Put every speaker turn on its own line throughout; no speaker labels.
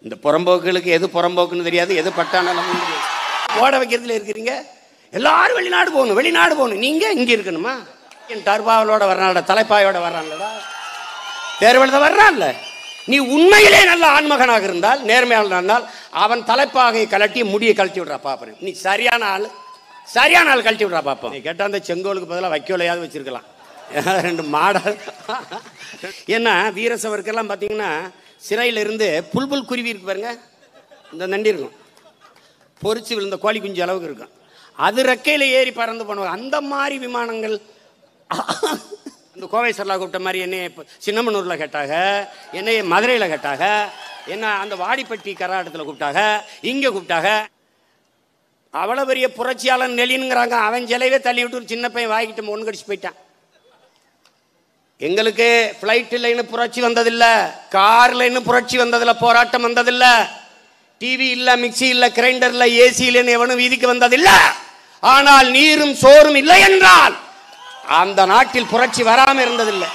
இந்த புறம்போக்குகளுக்கு எது புறம்போக்குன்னு தெரியாது, எது பட்டானாலும் ஓட வைக்கிறதுல இருக்கிறீங்க. எல்லாரும் வெளிநாடு போகணும், வெளிநாடு போகணும். நீங்க இங்க இருக்கணுமா? என் டர்பாவலோட வர்றான்டா, தலைப்பாயோட வர்றான்லடா, தேர்வெழுத வர்றான்ல. நீ உண்மையிலே நல்ல ஆண்மகனாக இருந்தால், நேர்மையாளர் இருந்தால், அவன் தலைப்பாகை கலட்டி முடியை கழட்டி விடுறா பாப்பேன். நீ சரியான ஆள், சரியான ஆள் கழட்டி விடுறா பாப்போம். நீ கேட்டால் அந்த செங்கோலுக்கு பதிலாக வைக்கோலையாவது வச்சிருக்கலாம், ரெண்டு மாடல். ஏன்னா வீரசவருக்கெல்லாம் பார்த்தீங்கன்னா சிறையில் இருந்து புல்புல் குருவி இருக்கு பாருங்க, இந்த நண்டி இருக்கும், பொறிச்சு விழுந்த கோழி குஞ்சு அளவுக்கு இருக்கும், அது ரெக்கையில் ஏறி பறந்து பண்ணுவாங்க. அந்த மாதிரி விமானங்கள். இந்த கோவை சரலா கூப்பிட்ட மாதிரி என்னை சின்னமனூரில் கேட்டாங்க, என்னை மதுரையில் கேட்டாங்க, என்ன அந்த வாடிப்பட்டி கராட்டத்தில் கூப்பிட்டாங்க, இங்கே கூப்பிட்டாங்க. அவ்வளோ பெரிய புரட்சியாளன் நெலினுங்கிறாங்க. அவன் சிலைவே தள்ளி விட்டு ஒரு சின்ன பையன் வாங்கிட்டு ஒன்று கடிச்சு போயிட்டான். எங்களுக்கு ஃப்ளைட் இல்லைன்னு புரட்சி வந்ததில்லை, கார்ல இன்னும் புரட்சி வந்ததில்லை, போராட்டம் வந்ததில்லை, டிவி இல்லை, மிக்சி இல்லை, கிரைண்டர் இல்லை, ஏசி இல்லைன்னு எவனும் வீதிக்கு வந்ததில்லை. ஆனால் நீரும் சோறும் இல்லை என்றால் அந்த நாட்டில் புரட்சி வராமல் இருந்ததில்லை.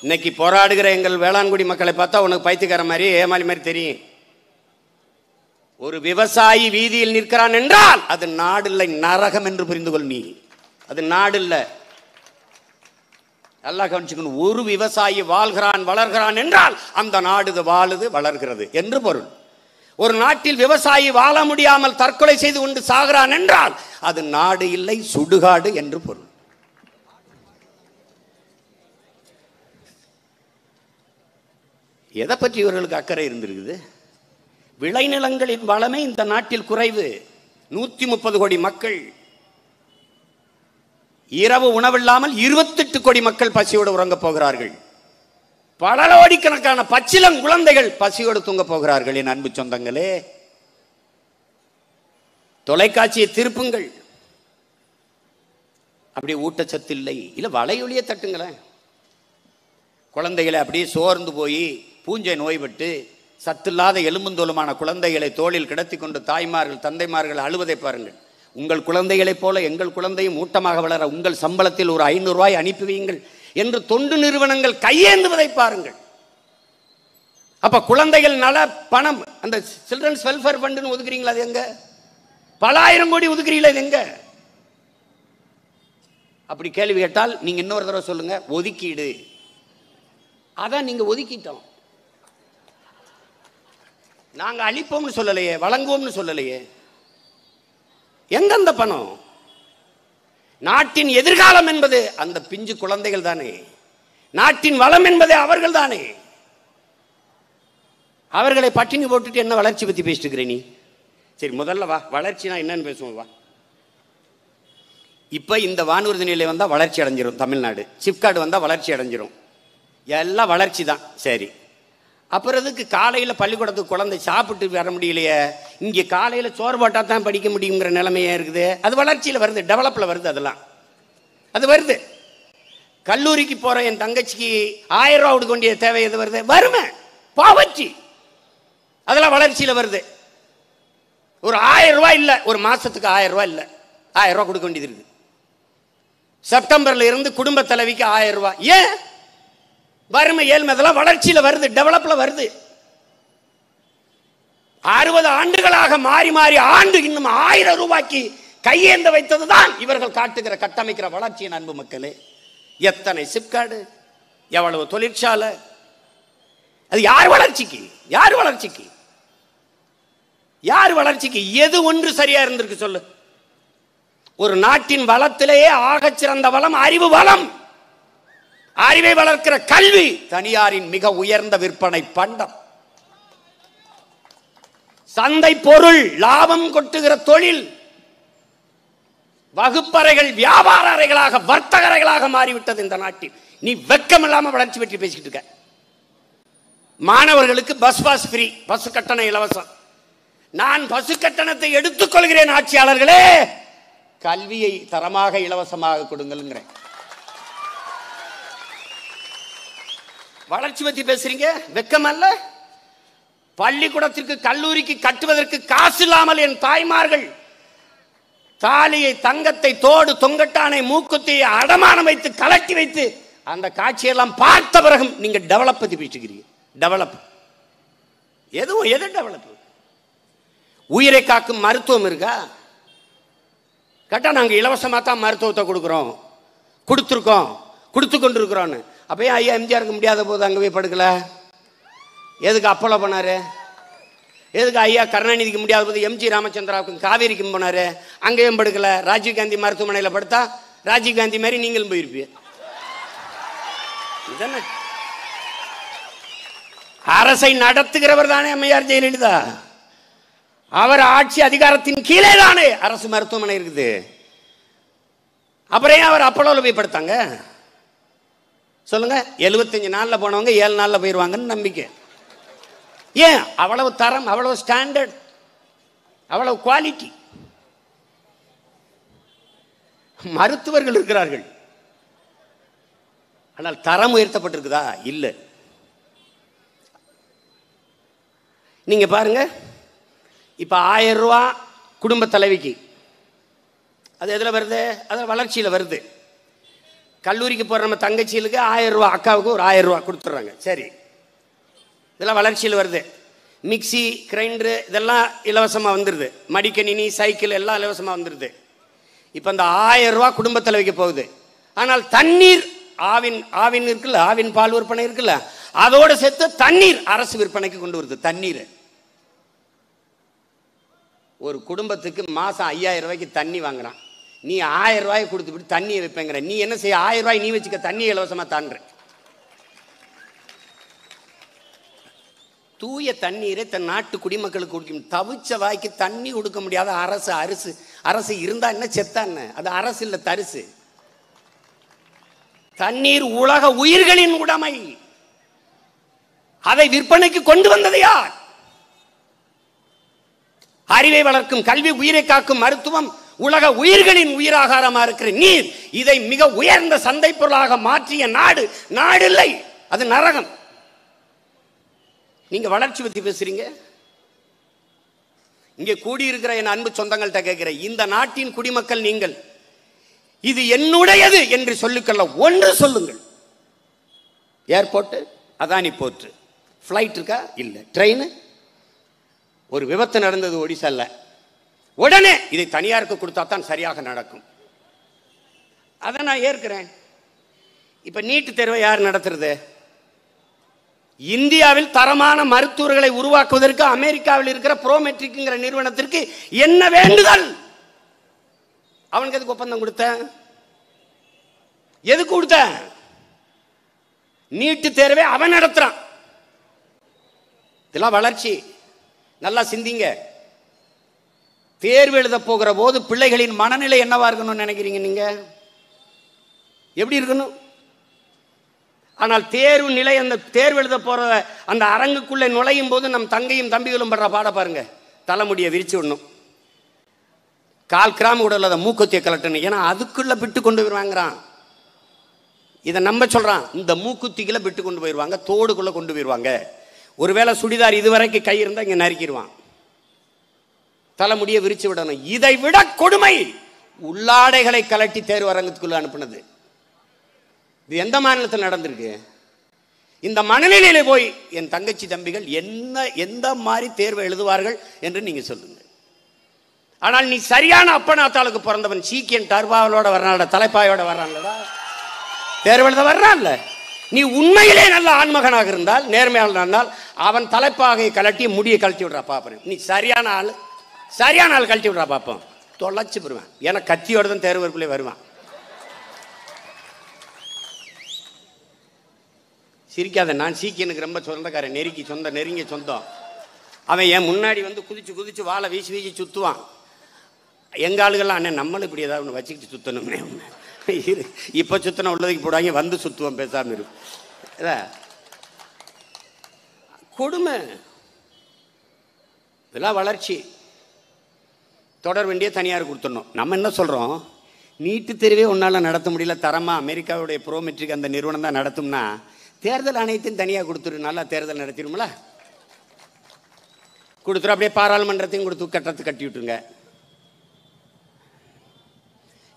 இன்னைக்கு போராடுகிற எங்கள் வேளாண்குடி மக்களை பார்த்தா உனக்கு பைத்தியக்கார மாதிரி ஏமாளி மாதிரி தெரியும். ஒரு விவசாயி வீதியில் நிற்கிறான் என்றால் அது நாடு இல்லை, நரகம் என்று புரிந்து கொள். நீ அது நாடு இல்லை. நல்லா கவனிச்சுக்கணும். ஒரு விவசாயி வாழ்கிறான் வளர்கிறான் என்றால் அந்த நாடு வாழுது வளர்கிறது என்று பொருள். ஒரு நாட்டில் விவசாயி வாழ முடியாமல் தற்கொலை செய்து கொண்டு சாகிறான் என்றால் அது நாடு இல்லை, சுடுகாடு என்று பொருள். எதை பற்றி இவர்களுக்கு அக்கறை இருந்திருக்குது? விளைநிலங்களின் வளமே இந்த நாட்டில் குறைவு. 130 கோடி மக்கள், இரவு உணவில்லாமல் 28 கோடி மக்கள் பசியோடு உறங்க போகிறார்கள். பல கோடிக்கணக்கான பச்சிளம் குழந்தைகள் பசியோடு தூங்க போகிறார்கள். என் அன்பு சொந்தங்களே, தொலைக்காட்சியை திருப்புங்கள், அப்படி ஊட்டச்சத்து இல்லை, இல்ல வலையொலியை தட்டுங்களேன். குழந்தைகளை அப்படியே சோர்ந்து போய் பூஞ்சை நோய்பட்டு சத்தில்லாத எலும்புந்தோலுமான குழந்தைகளை தோளில் கிடத்தி கொண்டு தாய்மார்கள் தந்தைமார்கள் அழுவதை பாருங்கள். உங்கள் குழந்தைகளைப் போல எங்கள் குழந்தையும் ஊட்டமாக வளர உங்கள் சம்பளத்தில் ஒரு 500 ரூபாய் அனுப்பி வையுங்கள் என்று தொண்டு நிறுவனங்கள் கையேந்துவதை பாருங்கள். அப்ப குழந்தைகள் நல பணம், அந்த சில்ட்ரன்ஸ் வெல்ஃபேர் ஃபண்டுன்னு ஒதுக்குறீங்களா? அது எங்க? பல ஆயிரம் கோடி ஒதுக்குறீங்களா? இது எங்க? அப்படி கேள்வி கேட்டால் நீங்க இன்னொரு தடவை சொல்லுங்க, ஒதுக்கீடு. அதான் நீங்க ஒதுக்கிட்டோம். நாங்க அளிப்போம்னு சொல்லலையே, வழங்குவோம்னு சொல்லலையே. எங்க அந்த பணம்? நாட்டின் எதிர்காலம் என்பது அந்த பிஞ்சு குழந்தைகள் தானே. நாட்டின் வளம் என்பதே அவர்கள் தானே. அவர்களை பட்டினி போட்டுட்டு என்ன வளர்ச்சி பத்தி பேசிட்டு இருக்கிற நீ? சரி, முதல்ல வா, வளர்ச்சினா என்னன்னு பேசுவோம் வா. இப்ப இந்த வானூர்தி நிலையம் வந்தா வளர்ச்சி அடைஞ்சிரும் தமிழ்நாடு, சிப்காட் வந்தா வளர்ச்சி அடைஞ்சிரும், எல்லாம் வளர்ச்சி தான். சரி, அப்புறத்துக்கு காலையில் பள்ளிக்கூடத்துக்கு குழந்தை சாப்பிட்டு வர முடியலையே, இங்கே காலையில் சோறு போட்டால் தான் படிக்க முடியுங்கிற நிலைமையே இருக்குது. அது வளர்ச்சியில் வருது, டெவலப்பில் வருது, அதெல்லாம் அது வருது. கல்லூரிக்கு போகிற என் தங்கச்சிக்கு 1000 ரூபா கொடுக்க வேண்டிய தேவை எது வருது? வறுமை, பாவர்ச்சி, அதெல்லாம் வளர்ச்சியில் வருது. ஒரு 1000 ரூபாய் இல்லை, ஒரு மாதத்துக்கு 1000 ரூபாய் இல்லை, 1000 ரூபா கொடுக்க வேண்டியது இருக்குது. செப்டம்பர்ல இருந்து குடும்ப தலைவிக்கு 1000 ரூபாய். ஏன்? வறுமை, ஏழ்மை, அதெல்லாம் வளர்ச்சியில் வருது, டெவலப்ல வருது. 60 ஆண்டுகளாக மாறி மாறி ஆண்டு இன்னும் 1000 ரூபாய்க்கு கையேந்த வைத்ததுதான் இவர்கள் காட்டுகிற கட்டமைக்கிற வளர்ச்சியின் அன்பு மக்களே. எத்தனை சிப்காடு, எவ்வளவு தொழிற்சாலை, அது யார் வளர்ச்சிக்கு? யார் வளர்ச்சிக்கு? யார் வளர்ச்சிக்கு? எது ஒன்று சரியா இருந்திருக்கு சொல்லு? ஒரு நாட்டின் வளத்திலேயே ஆகச்சிறந்த வளம் அறிவு வளம். அறிவை வளர்க்கிற கல்வி தனியாரின் மிக உயர்ந்த விற்பனை பண்டம். சந்தை பொருள், லாபம் கொட்டுகிற தொழில். வகுப்பறைகள் வியாபார அறைகளாக, வர்த்தக அறைகளாக மாறிவிட்டது இந்த நாட்டில். நீ வெக்கம் இல்லாம வளர்ச்சி பற்றி பேசிக்கிட்டு இருக்க. மாணவர்களுக்கு பஸ் பாஸ் ஃப்ரீ, பஸ் கட்டணம் இலவசம். நான் பஸ் கட்டணத்தை எடுத்துக்கொள்கிறேன் ஆட்சியாளர்களே, கல்வியை தரமாக இலவசமாக கொடுங்கள்ங்கிறேன். வளர்ச்சி பத்தி பேசுறீங்க, வெக்கம் அல்ல? பள்ளிக்கூடத்திற்கு கல்லூரிக்கு கட்டுவதற்கு காசு இல்லாமல் என் தாய்மார்கள் தாலியை, தங்கத்தை, தோடு, தொங்கட்டானை, மூக்குத்தியை அடமானம் வைத்து கலட்டி வைத்து அந்த காட்சியெல்லாம் பார்த்த பிறகும் நீங்க டெவலப் பத்தி பேசிக்கிறீங்க. டெவலப் எதுவும் எது டெவலப்? உயிரை காக்கும் மருத்துவம் இருக்கா? கேட்டா நாங்கள் இலவசமாக தான் மருத்துவத்தை கொடுத்துருக்கோம், கொடுத்து கொண்டு இருக்கிறோன்னு. அப்போ ஏன் ஐயா எம்ஜிஆருக்கு முடியாத போது அங்கே போய் படுக்கல? எதுக்கு அப்போலோ பண்ணாரு? எதுக்கு ஐயா கருணாநிதிக்கு முடியாத போது எம்ஜி ராமச்சந்திராவுக்கும் காவேரிக்கும் போனாரு? அங்கேயும் படுக்கல. ராஜீவ்காந்தி மருத்துவமனையில் படுத்தா ராஜீவ்காந்தி மாதிரி நீங்களும் போயிருப்பீங்க. அரசை நடத்துகிறவர் தானே அம்மையார் ஜெயலலிதா. அவர் ஆட்சி அதிகாரத்தின் கீழே தானே அரசு மருத்துவமனை இருக்குது. அப்புறம் அவர் அப்போலோவில் போய் படுத்தாங்க சொல்லுங்க. 75 நாளில் போனவங்க 7 நாளில் போயிடுவாங்கன்னு நம்பிக்கை. ஏன்? அவ்வளவு தரம், அவ்வளவு ஸ்டாண்டர்ட், அவ்வளவு குவாலிட்டி மருத்துவர்கள் இருக்கிறார்கள். ஆனால் தரம் உயர்த்தப்பட்டிருக்குதா? இல்லை. நீங்க பாருங்க, இப்ப 1000 ரூபா குடும்ப தலைவிக்கு, அது எதுல வருது? அது வளர்ச்சியில் வருது. கல்லூரிக்கு போற நம்ம தங்கச்சிகளுக்கு 1000 ரூபா, அக்காவுக்கு ஒரு 1000 ரூபா கொடுத்துட்றாங்க. சரி, இதெல்லாம் வளர்ச்சியில் வருது. மிக்சி, கிரைண்டரு இதெல்லாம் இலவசமாக வந்துடுது. மடிக்கணினி, சைக்கிள் எல்லாம் இலவசமாக வந்துடுது. இப்போ இந்த 1000 ரூபா குடும்ப தலைவிக்கு போகுது. ஆனால் தண்ணீர், ஆவின் இருக்குல்ல, ஆவின் பால் விற்பனை இருக்குல்ல, அதோடு சேர்த்து தண்ணீர் அரசு விற்பனைக்கு கொண்டு வருது. தண்ணீர் ஒரு குடும்பத்துக்கு மாதம் 5000 ரூபாய்க்கு தண்ணி வாங்குறான். நீ 1000 ரூபாய் கொடுத்துட்டு தண்ணியை வைப்பேங்கிற. நீ என்ன செய்ய? 1000 ரூபாய் நீ வச்சுக்க, தண்ணி இலவசமாக தாண்டுற. தூய தண்ணீரை தன் நாட்டு குடிமக்களுக்கு குடிக்கும். தவிச்ச வாய்க்கு தண்ணி கொடுக்க முடியாத அரசு இருந்தா என்ன, செத்தா என்ன? அது அரசு இல்ல, தரிசு. தண்ணீர் உலக உயிர்களின் உடைமை. அதை விற்பனைக்கு கொண்டு வந்தது யார்? அறிவை வளர்க்கும் கல்வி, உயிரை காக்கும் மருத்துவம், உலக உயிர்களின் உயிராகாரமா இருக்கிற நீர், இதை மிக உயர்ந்த சந்தை பொருளாக மாற்றிய நாடு இல்லை, அது நரகம். நீங்க வளர்ச்சி பத்தி பேசுறீங்க. இங்கே கூடியிருக்கிற என் அன்பு சொந்தங்கள்கிட்ட கேட்கிறேன், இந்த நாட்டின் குடிமக்கள் நீங்கள், இது என்னுடையது என்று சொல்லிக்கொள்ள ஒன்று சொல்லுங்கள். ஏர்போர்ட், அதானி போர்ட், ஃப்ளைட் இருக்கா? இல்லை. ட்ரெயின், ஒரு விபத்து நடந்தது ஒடிசால, உடனே இதை தனியாருக்கு கொடுத்தா தான் சரியாக நடக்கும். அதை நான் ஏற்கிறேன். இப்ப நீட்டு தேர்வை யார் நடத்துறது? இந்தியாவில் தரமான மருத்துவர்களை உருவாக்குவதற்கு அமெரிக்காவில் இருக்கிற ப்ரோமெட்ரிக்ங்கிற நிறுவனத்திற்கு என்ன வேண்டுதல்? அவனுக்கு எதுக்கு ஒப்பந்தம் கொடுத்த? எதுக்கு கொடுத்த? நீட்டு தேர்வை அவன் நடத்துறான். இதெல்லாம் வளர்ச்சி. நல்லா சிந்திங்க. தேர்வு எழுத போகிற போது பிள்ளைகளின் மனநிலை என்னவா இருக்கணும்னு நினைக்கிறீங்க நீங்க? எப்படி இருக்கணும்? ஆனால் தேர்வு நிலை, அந்த தேர்வு எழுத போற அந்த அரங்குக்குள்ளே நுழையும் போது நம் தங்கையும் தம்பிகளும் படுற பாட பாருங்க. தலைமுடியை விரிச்சு விடணும், 1/4 கிராம் கூட இல்லாத மூக்குத்தியை கலட்டணும். ஏன்னா அதுக்குள்ள விட்டு கொண்டு போயிருவாங்கிறான். இதை நம்ப சொல்றான். இந்த மூக்குத்திக்குள்ள விட்டு கொண்டு போயிருவாங்க, தோடுக்குள்ள கொண்டு போயிருவாங்க. ஒருவேளை சுடிதார் இதுவரைக்கும் கை இருந்தா இங்க நறுக்கிடுவான். தலைமுடியை விரிச்சு விடணும். இதை விட கொடுமை உள்ளாடைகளை கலட்டி தேர்வு அரங்கத்துக்குள்ள அனுப்புனது. இது எந்த மாநிலத்தில் நடந்திருக்கு? இந்த மனநிலையில போய் என் தங்கச்சி தம்பிகள் எந்த மாதிரி தேர்வு எழுதுவார்கள் என்று நீங்க சொல்லுங்க. ஆனால் நீ சரியான அப்பனாத்தாளுக்கு பிறந்தவன், சீக்கியன் டர்பாவலோட வர்றான்ல, தலைப்பாயோட வர்றான்லடா, தேர்வு எழுத வர்றான்ல. நீ உண்மையிலே நல்ல ஆண்மகனாக இருந்தால், நேர்மையாளனால், அவன் தலைப்பாகை கலட்டி முடியை கழட்டி விடுறா பாப்பேன். நீ சரியான ஆள் கழட்டி விடுறா பாப்போம். தொலைச்சு போடுவேன். ஏன்னா கத்தியோட தான் தேர்வுக்குள்ளே வருவான். சிரிக்காத. நான் சீக்கியனுக்கு ரொம்ப சொந்தக்காரன், நெருங்கிய சொந்தம். அவன் என் முன்னாடி வந்து குதிச்சு வாழை வீசி சுத்துவான். எங்க ஆளுகள்லாம், அண்ணன் நம்மளும் இப்படி ஏதாவது ஒன்று வச்சுக்கிட்டு சுத்தணும்னே. இப்ப சுத்தன உள்ளதுக்கு போடுவாங்க, வந்து சுத்துவோம் பேசாம இருக்கும். கொடுமை. இதெல்லாம் வளர்ச்சி. தொடர் வேண்டிய தனியார் கொடுத்துடணும். நம்ம என்ன சொல்றோம்? நீட்டு தேர்வே ஒன்னால நடத்த முடியல, தரமா அமெரிக்காவுடைய ப்ரோமெட்ரிக் அந்த நிறுவனம் தான் நடத்தும்னா, தேர்தல் ஆணையத்தையும் தனியாக கொடுத்துரு, நல்லா தேர்தல் நடத்திடும்ல. கொடுத்துரு. அப்படியே பாராளுமன்றத்தையும் கொடுத்து கட்டி விட்டுருங்க.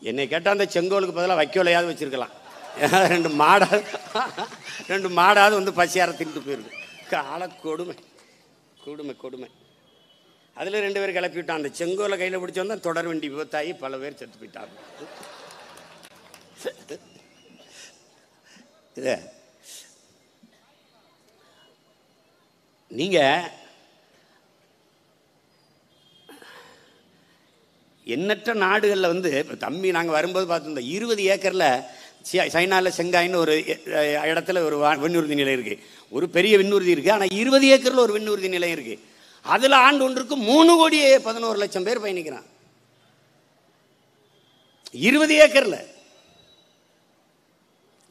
என்னை கேட்டால் அந்த செங்கோலுக்கு பதிலாக வைக்கோலையாவது வச்சிருக்கலாம். ரெண்டு மாடாவது வந்து பசியார தின்ட்டு போயிருக்கு. கால கொடுமை கொடுமை கொடுமை. அதில் 2 பேர் கிளப்பி விட்டான். அந்த செங்கோலை கையில் பிடிச்சி வந்தால் தொடர் வண்டி விபத்தாகி பல பேர் செத்து போயிட்டாங்க. இதை நீங்கள் எண்ணற்ற நாடுகளில் வந்து இப்போ தம்பி நாங்கள் வரும்போது பார்த்துருந்தோம். 20 ஏக்கரில் சைனாவில் செங்காயின்னு ஒரு இடத்துல ஒரு விண்ணுறுதி நிலையம் இருக்குது. ஒரு பெரிய விண்ணுறுதி இருக்குது. ஆனால் 20 ஏக்கரில் ஒரு விண்ணுறுதி நிலையம் இருக்குது. அதில் ஆண்டு ஒன்றுக்கு 3,11,00,000 பேர் பயணிக்கிறான். 20 ஏக்கரில்.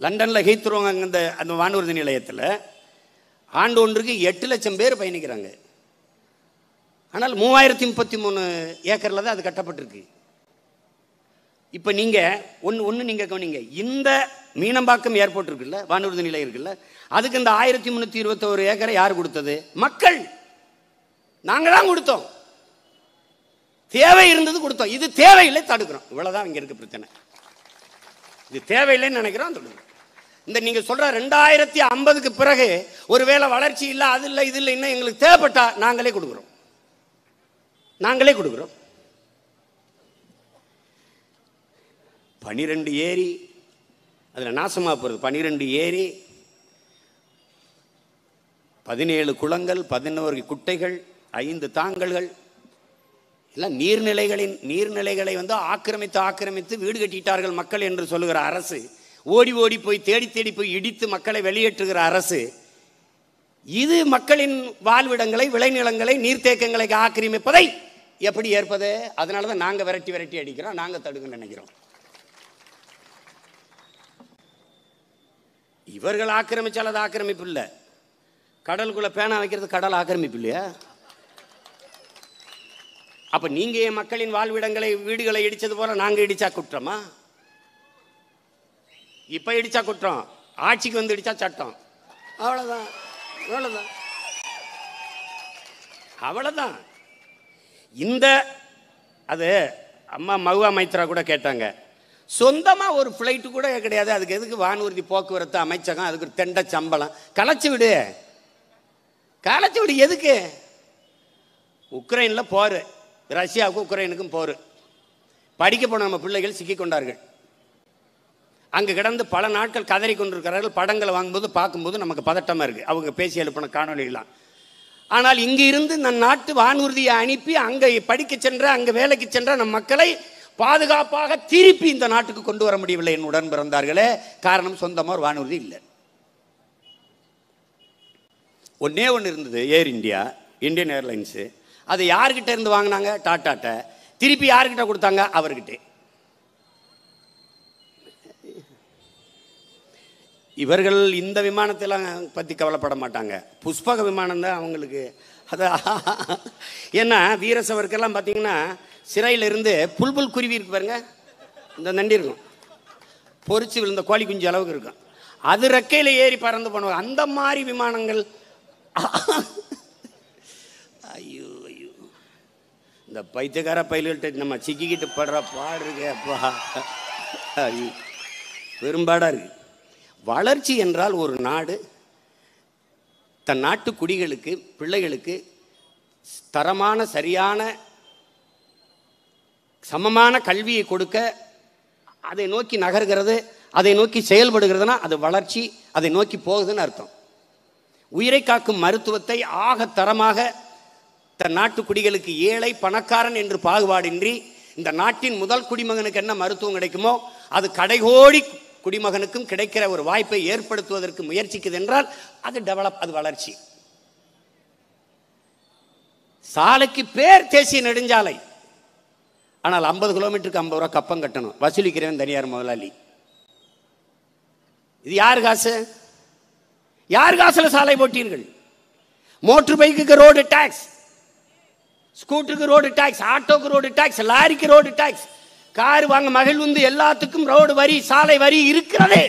லண்டனில் ஹீத்ரோ அந்த வானூர்தி நிலையத்தில் ஆண்டு ஒன்றுக்கு 8 லட்சம் பேர் பயணிக்கிறாங்க. ஆனால் 3033 ஏக்கரில் தான் அது கட்டப்பட்டிருக்கு. இப்போ நீங்கள் ஒன்று நீங்கள் கவனிங்க. இந்த மீனம்பாக்கம் ஏர்போர்ட் இருக்குல்ல, வானூர்தி நிலையம் இருக்குல்ல, அதுக்கு இந்த 1321 ஏக்கரை யார் கொடுத்தது? மக்கள். நாங்கள் தான் கொடுத்தோம். தேவை இருந்தது கொடுத்தோம். இது தேவையில்லை தடுக்கிறோம். இவ்வளோதான் இங்கே இருக்க பிரச்சனை. இது தேவையில்லைன்னு நினைக்கிறோம் தடுக்கிறோம். இந்த நீங்கள் சொல்கிற 2050க்கு பிறகு ஒருவேளை வளர்ச்சி இல்லை, அது இல்லை, இது இல்லை, இன்னும் எங்களுக்கு தேவைப்பட்டா நாங்களே கொடுக்குறோம். நாங்களே கொடுக்குறோம். 12 ஏரி அதில் நாசமாக போகிறது. 12 ஏரி, 17 குளங்கள், 11 குட்டைகள், 5 தாங்கல்கள் எல்லாம் நீர்நிலைகளை வந்து ஆக்கிரமித்து வீடு கட்டிட்டார்கள் மக்கள் என்று சொல்லுகிற அரசு, ஓடி ஓடி போய் தேடி போய் இடித்து மக்களை வெளியேற்றுகிற அரசு, இது மக்களின் வாழ்விடங்களை, விளைநிலங்களை, நீர்த்தேக்கங்களை ஆக்கிரமிப்பதை எப்படி ஏற்பது? அதனால தான் நாங்கள் விரட்டி அடிக்கிறோம், நாங்கள் தடுக்க நினைக்கிறோம். இவர்கள் ஆக்கிரமிச்சால் அது ஆக்கிரமிப்பு இல்லை. கடலுக்குள்ள பேனா வைக்கிறது கடல் ஆக்கிரமிப்பு இல்லையா? அப்ப நீங்க என் மக்களின் வாழ்விடங்களை, வீடுகளை இடிச்சது போல நாங்க இடிச்சா குற்றமா? இப்ப இடிச்சா குற்றம், ஆட்சிக்கு வந்து இடிச்சா சட்டம். அவ்வளவுதான் அவ்வளவுதான் அவ்வளவுதான். இந்த அது அம்மா மகுவா மைத்ரா கூட கேட்டாங்க, சொந்தமா ஒரு பிளைட்டு கூட கிடையாது, அதுக்கு எதுக்கு வானூர்தி போக்குவரத்து அமைச்சகம், அதுக்கு ஒரு தெண்ட சம்பளம்? கலைச்சு விடு. எதுக்கு? உக்ரைனில் போர், ரஷ்யாவுக்கும் உக்ரைனுக்கும் போர். படிக்க போன நம்ம பிள்ளைகள் சிக்கி கொண்டார்கள். அங்கே கிடந்து பல நாட்கள் கதறி கொண்டிருக்கிறார்கள். படங்களை வாங்கும்போது பார்க்கும்போது நமக்கு பதட்டமாக இருக்குது, அவங்க பேசி எழுப்பின காணொலிகளாம். ஆனால் இங்கே இருந்து நம் நாட்டு வானூர்தியை அனுப்பி அங்கே படிக்க சென்ற, அங்கே வேலைக்கு சென்ற நம் மக்களை பாதுகாப்பாக திருப்பி இந்த நாட்டுக்கு கொண்டு வர முடியவில்லை என் உடன் பிறந்தார்களே. காரணம், சொந்தமாக ஒரு வானூர்தி இல்லை. ஒன்னே ஒன்று இருந்தது, ஏர் இந்தியா, இந்தியன் ஏர்லைன்ஸு. அதை யார்கிட்ட இருந்து வாங்கினாங்க? டாட்டாட்ட. திருப்பி யார்கிட்ட கொடுத்தாங்க? அவர்கிட்ட. இவர்கள் இந்த விமானத்தெல்லாம் பற்றி கவலைப்பட மாட்டாங்க. புஷ்பக விமானம் தான் அவங்களுக்கு. அதான் ஏன்னா வீரசவருக்கெல்லாம் பார்த்தீங்கன்னா சிறையில் இருந்து புல்புல் குருவி இருக்கு பாருங்க, இந்த நண்டி இருக்கும், பொறிச்சு விழுந்த கோழி குஞ்சு அளவுக்கு இருக்கும், அது ரெக்கையில் ஏறி பறந்து போனவங்க. அந்த மாதிரி விமானங்கள். ஐயோ ஐயோ, இந்த பைத்தியக்கார பயில்கிட்ட நம்ம சிக்கிக்கிட்டு படுற பாடு இருக்கு அப்பா, பெரும்பாடாக இருக்கு. வளர்ச்சி என்றால் ஒரு நாடு தன் நாட்டு குடிகளுக்கு, பிள்ளைகளுக்கு தரமான, சரியான, சமமான கல்வியை கொடுக்க அதை நோக்கி நகர்கிறது, அதை நோக்கி செயல்படுகிறதுனா அது வளர்ச்சி, அதை நோக்கி போகுதுன்னு அர்த்தம். உயிரை காக்கும் மருத்துவத்தை ஆக தரமாக தன் நாட்டு குடிகளுக்கு, ஏழை பணக்காரன் என்று பாகுபாடின்றி இந்த நாட்டின் முதல் குடிமகனுக்கு என்ன மருத்துவம் கிடைக்குமோ அது கடைகோடி குடிமகனுக்கும் கிடைக்கிற ஒரு வாய்ப்பை ஏற்படுத்துவதற்கு முயற்சிக்குது என்றால் அது டெவலப், அது வளர்ச்சி. சாலைக்கு பேர் தேசிய நெடுஞ்சாலை, ஆனால் 50 கிலோமீட்டருக்கு 50 ரூபா கப்பம் கட்டணும், வசூலிக்கிறவன் தனியார் முதலாளி. இது யார் காசு? யார் காசுல சாலை போட்டீர்கள்? மோட்டர் பைக்குக்கு ரோடு டாக்ஸ், ஸ்கூட்டருக்கு ரோடு டாக்ஸ், ஆட்டோக்கு ரோடு டாக்ஸ், லாரிக்கு ரோடு டாக்ஸ், கார் வாங்க மகிழ்வுந்து எல்லாத்துக்கும் ரோடு வரி, சாலை வரி இருக்கிறது.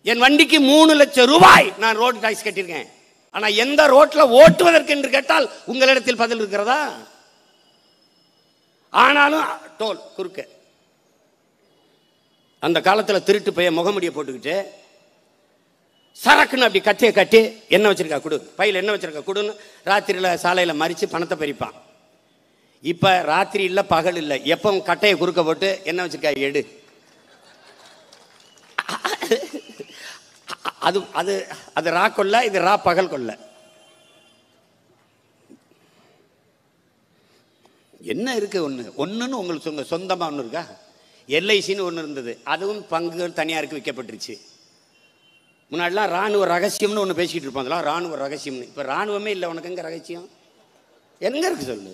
என் வண்டிக்கு 3 லட்சம் ரூபாய் நான் ரோடு டாக்ஸ் கட்டியிருக்கேன். ஆனா எந்த ரோட்ல ஓட்டுவதற்கு என்று கேட்டால் உங்களிடத்தில் பதில் இருக்கிறதா? ஆனாலும் டோல் குறுக்க. அந்த காலத்தில் திருட்டு பைய முகமுடியை போட்டுக்கிட்டு சரக்குன்னு அப்படி கட்டியை கட்டி என்ன வச்சிருக்கா கொடு, பையில் என்ன வச்சிருக்கா கொடுன்னு ராத்திரியில் சாலையில் மறித்து பணத்தை பறிப்பான். இப்போ ராத்திரி இல்லை பகல் இல்லை, எப்போ கட்டையை குறுக்க போட்டு என்ன வச்சிருக்கா எடு. அது அது அது ரா கொள்ள, இது ரா பகல் கொள்ள. என்ன இருக்கு? ஒன்றுன்னு உங்களுக்கு சொந்தமாக ஒன்று இருக்கா? எல்ஐசின்னு ஒன்று இருந்தது, அதுவும் பங்குகள் தனியாருக்கு விற்கப்பட்டுருச்சு. முன்னாடிலாம் இராணுவ ரகசியம்னு ஒன்று பேசிக்கிட்டு இருப்போம், அதெல்லாம் இராணுவ ரகசியம்னு. இப்போ இராணுவமே இல்லை, உனக்கு எங்கே ரகசியம்? எங்கே இருக்கு சொல்லு,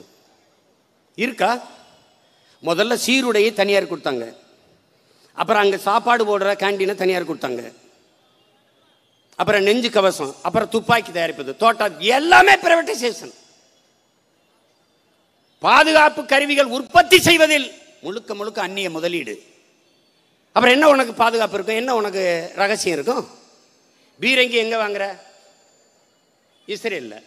இருக்கா? முதல்ல சீருடையை தனியார் கொடுத்தாங்க, அப்புறம் அங்கே சாப்பாடு போடுற கேண்டீனை தனியார் கொடுத்தாங்க, அப்புறம் நெஞ்சு கவசம், அப்புறம் துப்பாக்கி தயாரிப்பது, தோட்டா, எல்லாமே பிரைவேட்டைசேஷன். பாதுகாப்பு கருவிகள் உற்பத்தி செய்வதில் முழுக்க முழுக்க அந்நிய முதலீடு. அப்புறம் என்ன உனக்கு பாதுகாப்பு இருக்கும்? என்ன உனக்கு ரகசியம் இருக்கும்? பீரங்கி எங்க வாங்குற? இஸ்ரேல்ல.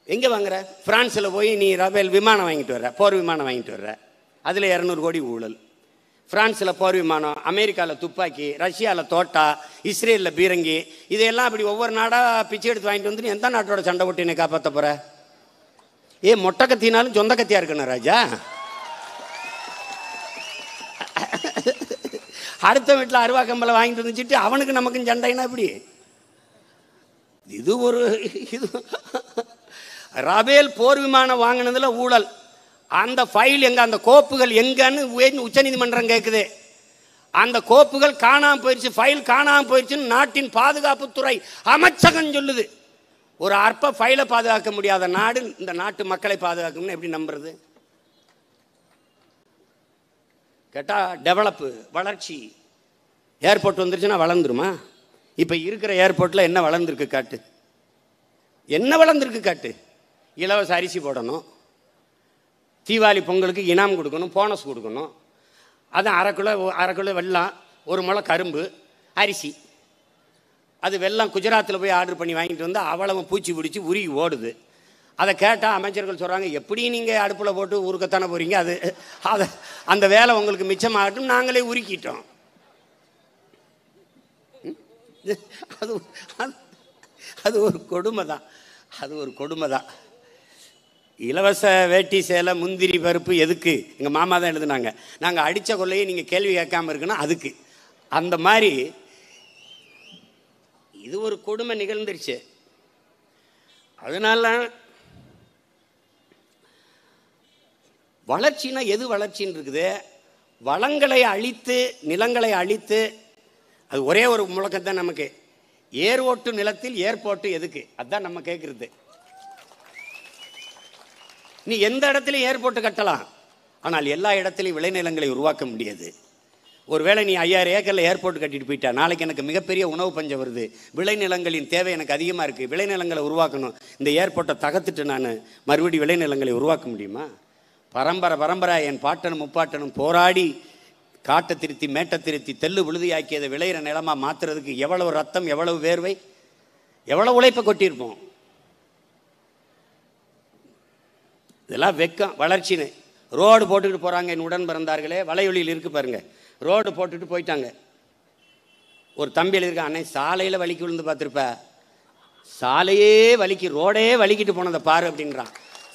எங்க வாங்குற? பிரான்ஸ்ல போய் நீ ரபேல் விமானம் வாங்கிட்டு வர்ற, போர் விமானம் வாங்கிட்டு வர்ற, அதுல 200 கோடி ஊழல். பிரான்ஸில் போர் விமானம், அமெரிக்காவில் துப்பாக்கி, ரஷ்யாவில் தோட்டா, இஸ்ரேலில் பீரங்கி, இதையெல்லாம் அப்படி ஒவ்வொரு நாடாக பிச்சை எடுத்து வாங்கிட்டு வந்து எந்த நாட்டோட சண்டை போட்டு என்னை காப்பாற்ற போகிற? மொட்டை கத்தினாலும் சொந்த கத்தியாக இருக்கணும் ராஜா. அடுத்த வீட்டில் அருவா கம்பலை வாங்கிட்டு வந்துச்சுட்டு அவனுக்கு நமக்கும் சண்டைனா எப்படி? இது ரபேல் போர் விமானம் வாங்கினதில் ஊழல். அந்த ஃபைல் எங்க, அந்த கோப்புகள் எங்கன்னு உச்சநீதிமன்றம் கேட்குது. அந்த கோப்புகள் காணாமல் போயிடுச்சு, ஃபைல் காணாமல் போயிடுச்சுன்னு நாட்டின் பாதுகாப்புத்துறை அமைச்சகம் சொல்லுது. ஒரு அற்ப ஃபைலை பாதுகாக்க முடியாத நாடு இந்த நாட்டு மக்களை பாதுகாக்கணும்னு எப்படி நம்புறது? கேட்டா டெவலப்பு, வளர்ச்சி. ஏர்போர்ட் வந்துருச்சுன்னா வளர்ந்துருமா? இப்போ இருக்கிற ஏர்போர்ட்டில் என்ன வளர்ந்துருக்கு காட்டு, என்ன வளர்ந்துருக்கு காட்டு. இலவச அரிசி போடணும், தீபாவளி பொங்கலுக்கு இனாம் கொடுக்கணும், போனஸ் கொடுக்கணும், அதான் அரை கிலோ வெல்லம், 1 முளை கரும்பு, அரிசி. அது வெல்லம் குஜராத்தில் போய் ஆர்டர் பண்ணி வாங்கிட்டு வந்து அவ்வளவு பூச்சி பிடிச்சி உருகி ஓடுது. அதை கேட்டால் அமைச்சர்கள் சொல்கிறாங்க, எப்படி நீங்கள் அடுப்பில் போட்டு உருக்கத்தானே போகிறீங்க, அதை அந்த வேலை உங்களுக்கு மிச்சமாகட்டும், நாங்களே உருக்கிட்டோம். அது அது ஒரு கொடுமை தான், அது ஒரு கொடுமை தான். இலவச வேட்டி சேலை முந்திரி பருப்பு எதுக்கு? எங்கள் மாமா தான் எழுதுனாங்க. நாங்கள் அடித்த கொள்ளையை நீங்கள் கேள்வி கேட்காம இருக்குன்னா அதுக்கு. அந்த மாதிரி இது ஒரு கொடுமை நிகழ்ந்துருச்சு. அதனால வளர்ச்சினா எது வளர்ச்சின்னு இருக்குது? வளங்களை அழித்து நிலங்களை அழித்து, அது ஒரே ஒரு முழக்கத்தான் நமக்கு. ஏர் ஓட்டு நிலத்தில் ஏர்போர்ட்டு எதுக்கு? அதுதான் நம்ம கேட்குறது. நீ எந்த இடத்துலையும் ஏர்போர்ட்டு கட்டலாம், ஆனால் எல்லா இடத்துலையும் விளைநிலங்களை உருவாக்க முடியாது. ஒருவேளை நீ 5000 ஏக்கரில் ஏர்போர்ட் கட்டிட்டு போயிட்டா, நாளைக்கு எனக்கு மிகப்பெரிய உணவு பஞ்சம் வருது, விளைநிலங்களின் தேவை எனக்கு அதிகமாக இருக்குது, விளைநிலங்களை உருவாக்கணும், இந்த ஏர்போர்ட்டை தகர்த்துட்டு நான் மறுபடியும் விளைநிலங்களை உருவாக்க முடியுமா? பரம்பரை என் பாட்டனும் முப்பாட்டனும் போராடி காட்டை திருத்தி மேட்டை திருத்தி தெல்லு விழுதியாக்கியதை விளையிற நிலமாக மாற்றுறதுக்கு எவ்வளவு ரத்தம், எவ்வளவு வேர்வை, எவ்வளவு உழைப்பை கொட்டியிருப்போம். இதெல்லாம் வெக்கம் வளர்ச்சின்னு. ரோடு போட்டுக்கிட்டு போகிறாங்க. என் உடன் பிறந்தார்களே, வலையொலியில் இருக்குது பாருங்க, ரோடு போட்டுட்டு போயிட்டாங்க. ஒரு தம்பி எழுதியிருக்கான், அன்னை சாலையில் வலிக்கு விழுந்து பார்த்துருப்ப, சாலையே வலிக்கு, ரோடே வலிக்கிட்டு போனதை பாரு அப்படின்றான்.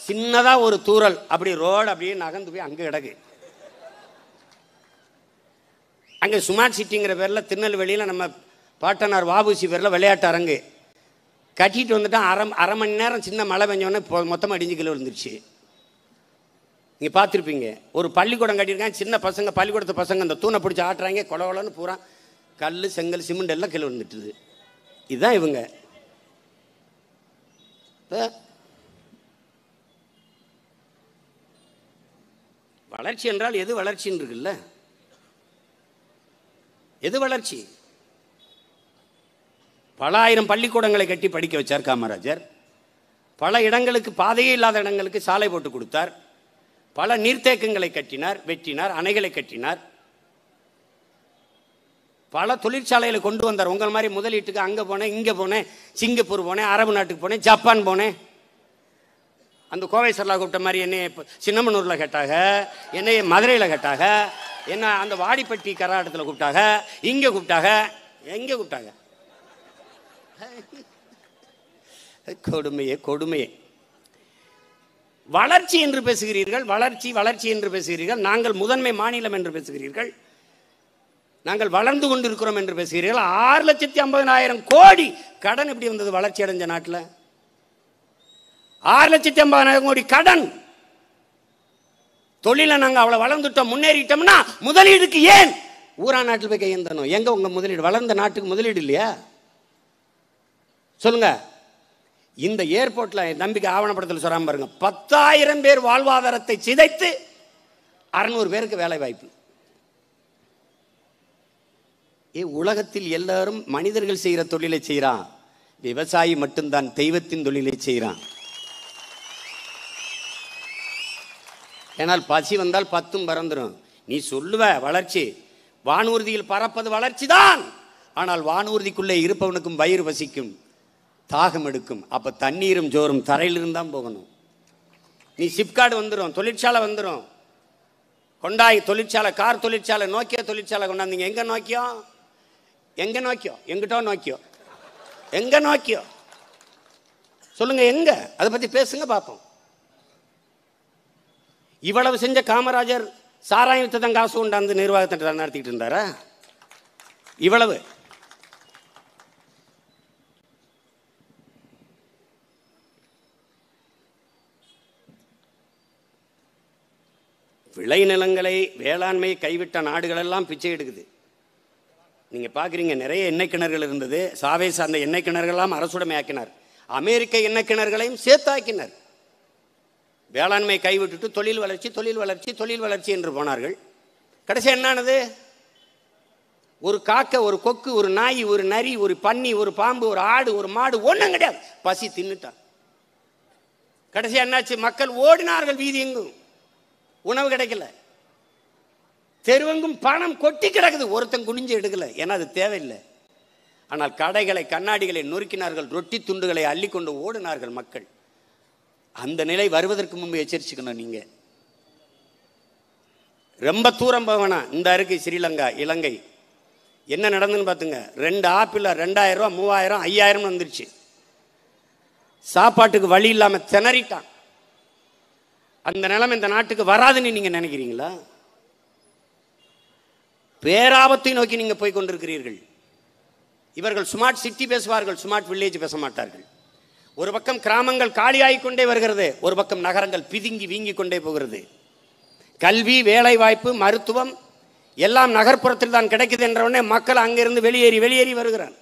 சின்னதாக ஒரு தூரல், அப்படி ரோடு அப்படியே நகர்ந்து போய் அங்கே கிடக்கு. அங்கே ஸ்மார்ட் சிட்டிங்கிற பேரில் திருநெல்வேலியில் நம்ம பாட்டனார் வாபுசி பேரில் விளையாட்டு அரங்கு கட்டிட்டு வந்துட்டான். அரை மணி நேரம் சின்ன மழை பெஞ்சோடனே மொத்தமாக இடிஞ்சு கீழே விழுந்துருச்சு. நீங்கள் பார்த்துருப்பீங்க, ஒரு பள்ளிக்கூடம் கட்டியிருக்காங்க, சின்ன பசங்க, பள்ளிக்கூடத்து பசங்க அந்த தூணை பிடிச்சி ஆட்டுறாங்க, கொலவலன்னு பூரா கல் செங்கல் சிமெண்ட் எல்லாம் கீழே விழுந்துட்டுது. இதுதான் இவங்க. வளர்ச்சி என்றால் எது வளர்ச்சின்னு இருக்குல்ல? எது வளர்ச்சி? பல ஆயிரம் பள்ளிக்கூடங்களை கட்டி படிக்க வச்சார் காமராஜர். பல இடங்களுக்கு, பாதையே இல்லாத இடங்களுக்கு சாலை போட்டு கொடுத்தார். பல நீர்த்தேக்கங்களை கட்டினார், வெட்டினார், அணைகளை கட்டினார். பல தொழிற்சாலைகளை கொண்டு வந்தார். உங்கள் மாதிரி முதலீட்டுக்கு அங்கே போனேன், இங்கே போனேன், சிங்கப்பூர் போனேன், அரபு நாட்டுக்கு போனேன், ஜப்பான் போனேன். அந்த கோவை சரலா கூப்பிட்ட மாதிரி என்னை சின்னமனூரில் கேட்டாங்க, என்னை மதுரையில் கேட்டாங்க, என்ன அந்த வாடிப்பட்டி கராட்டத்தில் கூப்பிட்டாங்க, இங்கே கூப்பிட்டாங்க, எங்கே கூப்பிட்டாங்க? கொடுமையே கொடுமையே. வளர்ச்சி என்று பேசுகிறீர்கள், வளர்ச்சி வளர்ச்சி என்று பேசுகிறீர்கள். நாங்கள் முதன்மை மாநிலம் என்று பேசுகிறீர்கள், நாங்கள் வளர்ந்து கொண்டிருக்கிறோம் என்று பேசுகிறீர்கள். 6,50,000 கோடி கடன் எப்படி வந்தது வளர்ச்சி அடைஞ்ச நாட்டில்? 6,50,000 கோடி கடன். தொழிலை நாங்கள் அவ்வளோ வளர்ந்துட்டோம், முன்னேறிட்டோம்னா முதலீடுக்கு ஏன் ஊரா நாட்டில் போய் கையெழுந்தணும்? எங்க உங்க முதலீடு? வளர்ந்த நாட்டுக்கு முதலீடு இல்லையா? சொல்லுங்க. இந்த ஏர்போர்ட்ல நம்பிக்கை ஆவணப்படத்தில் சொல்றாம பாருங்க, 10,000 பேர் வாழ்வாதாரத்தை சிதைத்து 600 பேருக்கு வேலை வாய்ப்பு. உலகத்தில் எல்லாரும் மனிதர்கள் செய்கிற தொழிலை செய்யறான், விவசாயி மட்டும்தான் தெய்வத்தின் தொழிலை செய்யறான். ஏனால் பசி வந்தால் 10 பறந்துடும். நீ சொல்லுவ வளர்ச்சி, வானூர்தியில் பறப்பது வளர்ச்சி தான். ஆனால் வானூர்திக்குள்ளே இருப்பவனுக்கும் வயிறு வசிக்கும், தாகம் எடுக்கும். அப்ப தண்ணீரும் ஜோறும் தரையிலிருந்து தான் போகணும். நீ சிப்கார்டு வந்துடும், தொழிற்சாலை வந்துடும், கொண்டாய் தொழிற்சாலை, கார் தொழிற்சாலை, நோக்கியா தொழிற்சாலை கொண்டாந்தீங்க. எங்க நோக்கியோ? எங்க நோக்கியோ? எங்கிட்டோ நோக்கியோ? எங்க நோக்கியோ? சொல்லுங்க எங்க? அதை பத்தி பேசுங்க பார்ப்போம். இவ்வளவு செஞ்ச காமராஜர் சாராயத்தை தான் காசு கொண்டாந்து நிர்வாகத்தை நடத்திட்டு இருந்தாரா? இவ்வளவு விளைநிலங்களை வேளாண்மை கைவிட்ட நாடுகள் எல்லாம் பிச்சை எடுக்குது. நீங்க பாக்குறீங்க, நிறைய எண்ணெய் கிணறுகள் இருந்தது. சாவேஸ் அந்த எண்ணெய் கிணறுகள்லாம் அரசுடைமை ஆக்கினார். அமெரிக்க எண்ணெய் கிணறுகளையும் சேர்த்தாக்கினார். வேளாண்மை கைவிட்டுட்டு தொழில் வளர்ச்சி தொழில் வளர்ச்சி தொழில் வளர்ச்சி என்று போனார்கள். கடைசி என்னானது? ஒரு காக்கை, ஒரு கொக்கு, ஒரு நாய், ஒரு நரி, ஒரு பன்னி, ஒரு பாம்பு, ஒரு ஆடு, ஒரு மாடு, ஒன்றும் கிடையாது. பசி தின்னுட்டான். கடைசி என்னாச்சு? மக்கள் ஓடினார்கள் வீதி எங்கும், உணவு கிடைக்கல. தெருவெங்கும் பணம் கொட்டி கிடக்குது, ஒருத்தன் குனிஞ்சு எடுக்கல, ஏன்னா அது தேவையில்லை. ஆனால் கடைகளை கண்ணாடிகளை நொறுக்கினார்கள், ரொட்டி துண்டுகளை அள்ளி கொண்டு ஓடினார்கள் மக்கள். அந்த நிலை வருவதற்கு முன்பு எச்சரிச்சுக்கணும். நீங்க ரொம்ப தூரம் போவேனா? இந்த இருக்கு ஸ்ரீலங்கா, இலங்கை. என்ன நடந்துன்னு பார்த்துங்க. 2 ஆப்பிள் 2,000 ரூபா, 3,000, 5,000 வந்துருச்சு. சாப்பாட்டுக்கு வழி இல்லாம திணறிட்டான். அந்த நிலைமை இந்த நாட்டுக்கு வராதுன்னு நீங்க நினைக்கிறீங்களா? பேராபத்தை நோக்கி நீங்க போய் கொண்டிருக்கிறீர்கள். இவர்கள் ஸ்மார்ட் சிட்டி பேசுவார்கள், ஸ்மார்ட் வில்லேஜ் பேச மாட்டார்கள். ஒரு பக்கம் கிராமங்கள் காலியாகிக் கொண்டே வருகிறது, ஒரு பக்கம் நகரங்கள் பிதுங்கி வீங்கி கொண்டே போகிறது. கல்வி, வேலை வாய்ப்பு, மருத்துவம் எல்லாம் நகர்ப்புறத்தில் தான் கிடைக்குது என்றவுடனே மக்கள் அங்கிருந்து வெளியேறி வெளியேறி வருகிறான்.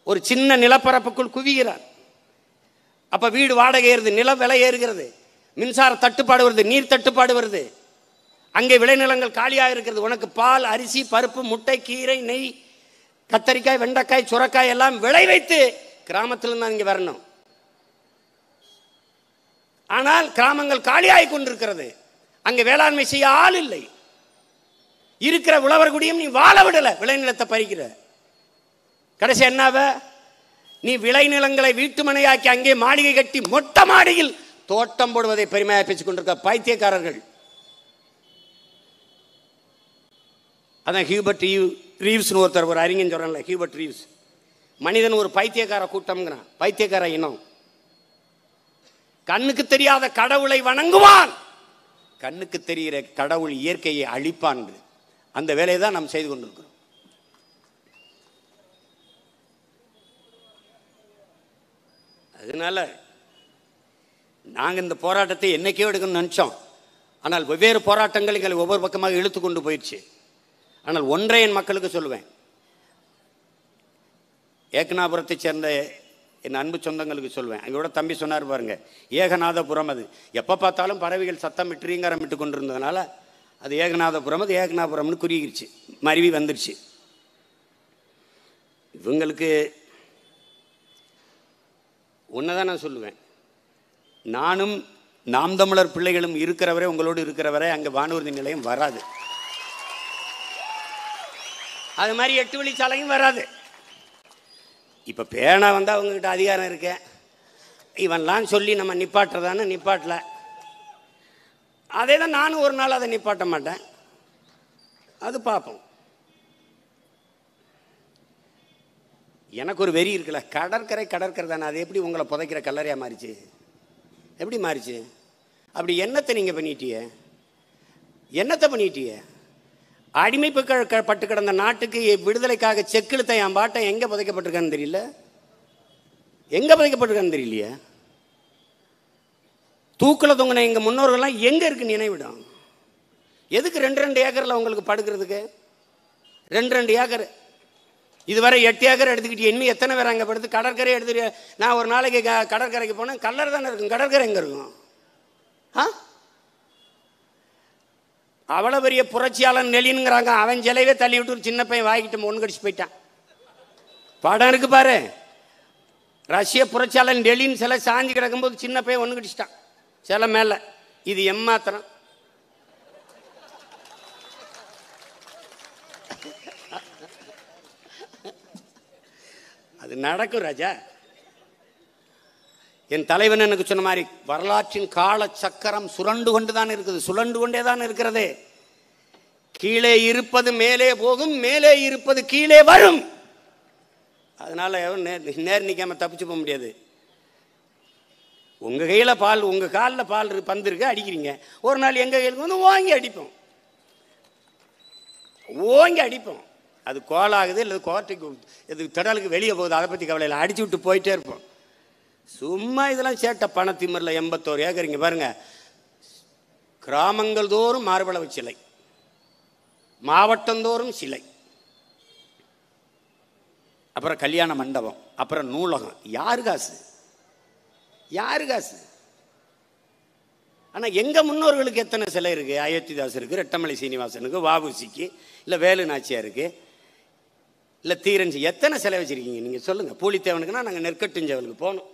ஒரு சின்ன நிலப்பரப்புக்குள் குவிகிறான். அப்ப வீடு வாடகை ஏறுது, நில விலை ஏறுகிறது, மின்சார தட்டுப்பாடு வருது, நீர் தட்டுப்பாடு வருது. அங்கே விளைநிலங்கள் காலியாக இருக்கிறது. உனக்கு பால், அரிசி, பருப்பு, முட்டை, கீரை, நெய், கத்தரிக்காய், வெண்டைக்காய், சுரக்காய் எல்லாம் விளை வைத்து கிராமத்தில் தான் இங்கே வரணும். ஆனால் கிராமங்கள் காலியாகி கொண்டிருக்கிறது. அங்கே வேளாண்மை செய்ய ஆள் இல்லை. இருக்கிற உழவர் குடியும் நீ வாழ விடல, விளைநிலத்தை பறிக்கிற. கடைசி என்னாவ? நீ விளைநிலங்களை வீட்டுமனையாக்கி அங்கே மாளிகை கட்டி மொட்டை மாடியில் தோட்டம் போடுவதை பெருமையாக பேசிக் கொண்டிருக்க பைத்தியக்காரர்கள். அதான் ஹியூபர்ட் ரீவ்ஸ் ஒருத்தர், ஒரு அறிஞன் சொல்றான்ல, ஹியூபர்ட் ரீவ்ஸ், மனிதன் ஒரு பைத்தியக்கார கூட்டம்ங்கிறான், பைத்தியக்கார இனம். கண்ணுக்கு தெரியாத கடவுளை வணங்குவான், கண்ணுக்கு தெரிகிற கடவுள் இயற்கையை அழிப்பான். அந்த வேலையை தான் நாம் செய்து கொண்டிருக்கிறோம். அதனால நாங்கள் இந்த போராட்டத்தை என்னைக்கே எடுக்கணும்னு நினைச்சோம். ஆனால் வெவ்வேறு போராட்டங்கள் எங்களை ஒவ்வொரு பக்கமாக இழுத்து கொண்டு போயிடுச்சு. ஆனால் ஒன்றை என் மக்களுக்கு சொல்லுவேன், ஏகநாபுரத்தை சேர்ந்த என் அன்பு சொந்தங்களுக்கு சொல்வேன். எங்களோட தம்பி சொன்னார் பாருங்க, ஏகநாதபுரம். அது எப்போ பார்த்தாலும் பறவைகள் சத்தம் விட்டு ரீங்காரம் விட்டு கொண்டிருந்ததுனால அது ஏகநாதபுரம், அது ஏகநாபுரம்னு குறியிருச்சு, மருவி வந்துருச்சு. இவங்களுக்கு ஒன்றுதான் நான் சொல்லுவேன், நானும் நாம் தமிழர் பிள்ளைகளும் இருக்கிறவரை, உங்களோடு இருக்கிறவரை அங்கே வானூர்தி நிலையம் வராது. அது மாதிரி 8 வழிச்சாலையும் வராது. இப்போ பேனா வந்தால் அவங்ககிட்ட அதிகாரம் இருக்கேன், இவன்லாம் சொல்லி நம்ம நிப்பாட்டுறதான்னு நிப்பாட்டல. அதே தான் நானும் ஒரு நாள் அதை நிப்பாட்ட மாட்டேன். அது பார்ப்போம். எனக்கு ஒரு வெறி இருக்குல்ல, கடற்கரை தானே, அது எப்படி உங்களை புதைக்கிற கல்லறையாக மாறிச்சு? எப்படி மாறிச்சு? அப்படி என்னத்தை நீங்கள் பண்ணிட்டிய? என்னத்தை பண்ணிட்டிய? அடிமைப்பட்டு கிடந்த நாட்டுக்கு விடுதலைக்காக செக்கிழுத்த என் பாட்டை எங்கே புதைக்கப்பட்டிருக்கான்னு தெரியல, எங்கே புதைக்கப்பட்டிருக்கான்னு தெரியலையே. தூக்கில் தொங்கின எங்கள் முன்னோர்கள்லாம் எங்கே இருக்கு நினைவிடும்? எதுக்கு 2 ஏக்கரில் உங்களுக்கு படுக்கிறதுக்கு? 2 ஏக்கர், இதுவரை 8 ஏக்கர் எடுத்துக்கிட்டு இன்னும் எத்தனை பேர் அங்கே படுத்து கடற்கரை எடுத்துட்டு? நான் ஒரு நாளைக்கு கடற்கரைக்கு போனேன், கல்லறை தானே இருக்கும், கடற்கரை எங்கே இருக்கும்? அவ்வளோ பெரிய புரட்சியாளன் நெலின்ங்கிறாங்க, அவன் சிலைவே தள்ளி விட்டு ஒரு சின்ன பையன் வாங்கிட்டு ஒன்று கடிச்சு போயிட்டான். படம் இருக்கு பாரு, ரஷ்ய புரட்சியாளன் நெலின் சிலை சாஞ்சி கிடக்கும்போது சின்ன பையன் ஒன்று கடிச்சிட்டான் சிலை மேலே. இது எம்மாத்திரம். அது நடக்கும் ராஜா. என் தலைவன் எனக்கு சொன்ன மாதிரி வரலாற்றின் கால சக்கரம் சுரண்டு கொண்டு தான் இருக்குது, சுழண்டு கொண்டே தான் இருக்கிறது. கீழே இருப்பது மேலே போகும், மேலே இருப்பது கீழே வரும். அதனால நேர் நிற்காம தப்பிச்சு போக முடியாது. உங்க கையில் பால், உங்க காலில் பால் பந்து இருக்கு, அடிக்கிறீங்க. ஒரு நாள் எங்க கையிலுக்கு வந்து ஓங்கி அடிப்போம், ஓங்கி அடிப்போம். அது கோலாகுது இல்லை கோர்ட்டுக்கு இது திடலுக்கு வெளியே போகுது, அதை பற்றி கவலை இல்லை, அடிச்சு விட்டு போயிட்டே இருப்போம். சும்மா இதெல்லாம் சேட்ட பணத்திமரில் 81 ஏக்கர். இங்கே பாருங்க, கிராமங்கள் தோறும் மார்பளவு சிலை, மாவட்டந்தோறும் சிலை, அப்புறம் கல்யாண மண்டபம், அப்புறம் நூலகம். யாரு காசு? யாரு காசு? ஆனால் எங்கள் முன்னோர்களுக்கு எத்தனை சிலை இருக்குது? அயோத்திதாசருக்கு, ரெட்டமலை சீனிவாசனுக்கு, வாபுசிக்கு, இல்லை வேலு நாச்சியாருக்கு, இல்லை தீரஞ்சி, எத்தனை சிலை வச்சுருக்கீங்க நீங்கள் சொல்லுங்கள். பூலித்தேவனுக்குன்னா நாங்கள் நெற்கட்டுஞ்சவலுக்கு போகணும்,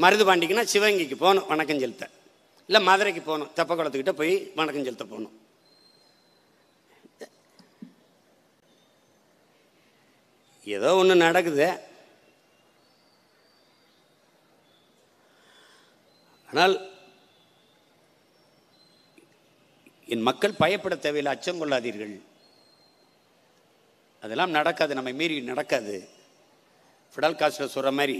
மருதுபாண்டிக்குன்னா சிவகங்கைக்கு போகணும் வணக்கம் செலுத்த, இல்லை மதுரைக்கு போகணும் தெப்பக்குளத்துக்கிட்ட போய் வணக்கம் செலுத்த போகணும். ஏதோ ஒன்று நடக்குது. ஆனால் என் மக்கள் பயப்பட தேவையில்லை, அச்சம் கொள்ளாதீர்கள். அதெல்லாம் நடக்காது, நம்ம மீறி நடக்காது. ஃபிடல் காஸ்ட்ரோ சொல்கிற மாதிரி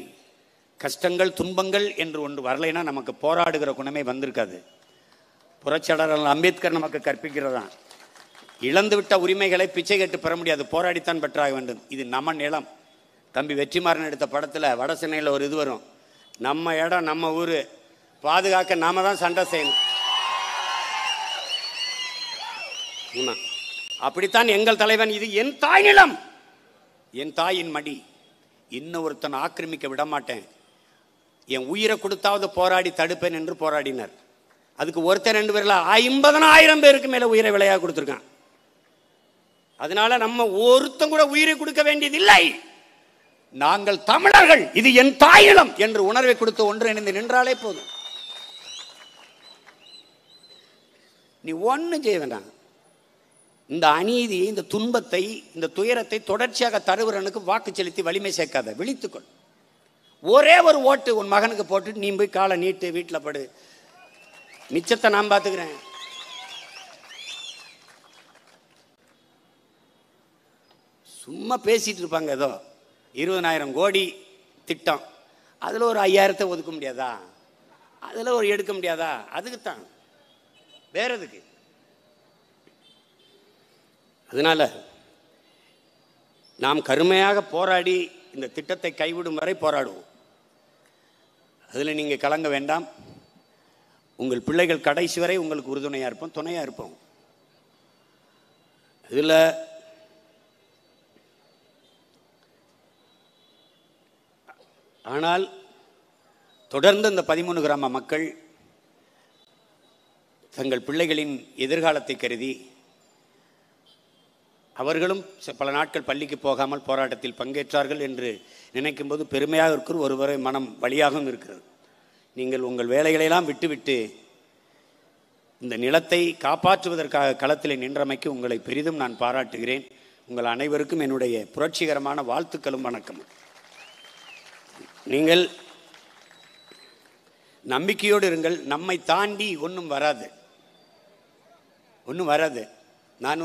கஷ்டங்கள் துன்பங்கள் என்று ஒன்று வரலைன்னா நமக்கு போராடுகிற குணமே வந்திருக்காது. புரட்சியாளர் அம்பேத்கர் நமக்கு கற்பிக்கிறதான், இழந்துவிட்ட உரிமைகளை பிச்சை கேட்டு பெற முடியாது, போராடித்தான் பெற்றாக வேண்டும். இது நம்ம நிலம். தம்பி வெற்றிமாறன் எடுத்த படத்தில் வட சென்னையில் ஒரு இது வரும், நம்ம இடம் நம்ம ஊர், பாதுகாக்க நாம தான் சண்டை செய்யணும். அப்படித்தான் எங்கள் தலைவன், இது என் தாய் நிலம், என் தாயின் மடி, இன்னொருத்தன் ஆக்கிரமிக்க விட மாட்டேன், என் உயிரை கொடுத்தாவது போராடி தடுப்பேன் என்று போராடினர். அதுக்கு ஒருத்தர் 2 பேர்ல 50,000 பேருக்கு மேல உயிரை விலையாக கொடுத்துருக்கான். அதனால நம்ம ஒருத்தன் கூட உயிரை கொடுக்க வேண்டியதில்லை. நாங்கள் தமிழர்கள், இது என் தாய் நிலம் என்று உணர்வை கொடுத்து ஒன்றிணைந்து நின்றாலே போதும். நீ ஒன்றும் செய்ய வேண்டாம். இந்த அநீதியை, இந்த துன்பத்தை, இந்த துயரத்தை தொடர்ச்சியாக தருவரனுக்கு வாக்கு செலுத்தி வலிமை சேர்க்காத, விழித்துக்கொள். ஒரே ஒரு ஓட்டு உன் மகனுக்கு போட்டு நீ போய் காலை நீட்டு வீட்டில் படு, மிச்சத்தை நான் பார்த்துக்கிறேன். சும்மா பேசிட்டு இருப்பாங்க, ஏதோ 20,000 கோடி திட்டம், அதில் ஒரு 5,000 ஒதுக்க முடியாதா, அதில் ஒரு எடுக்க முடியாதா? அதுக்குத்தான், வேற எதுக்கு? அதனால நாம் கருமையாக போராடி இந்த திட்டத்தை கைவிடும் வரை போராடுவோம். அதில் நீங்கள் கலங்க வேண்டாம். உங்கள் பிள்ளைகள் கடைசி வரை உங்களுக்கு உறுதுணையாக இருப்போம், துணையாக இருப்போம். இதில் ஆனால் தொடர்ந்து இந்த 13 கிராம மக்கள் தங்கள் பிள்ளைகளின் எதிர்காலத்தை கருதி அவர்களும் பல நாட்கள் பள்ளிக்கு போகாமல் போராட்டத்தில் பங்கேற்றார்கள் என்று நினைக்கும் போது பெருமையாக இருக்கிற ஒருவரை மனம் வழியாகவும் இருக்கிறது. நீங்கள் உங்கள் வேலைகளெல்லாம் விட்டுவிட்டு இந்த நிலத்தை காப்பாற்றுவதற்காக களத்தில் நின்றமைக்கு உங்களை பெரிதும் நான் பாராட்டுகிறேன். உங்கள் அனைவருக்கும் என்னுடைய புரட்சிகரமான வாழ்த்துக்களும் வணக்கம். நீங்கள் நம்பிக்கையோடு இருங்கள். நம்மை தாண்டி ஒன்றும் வராது, ஒன்றும் வராது. நான்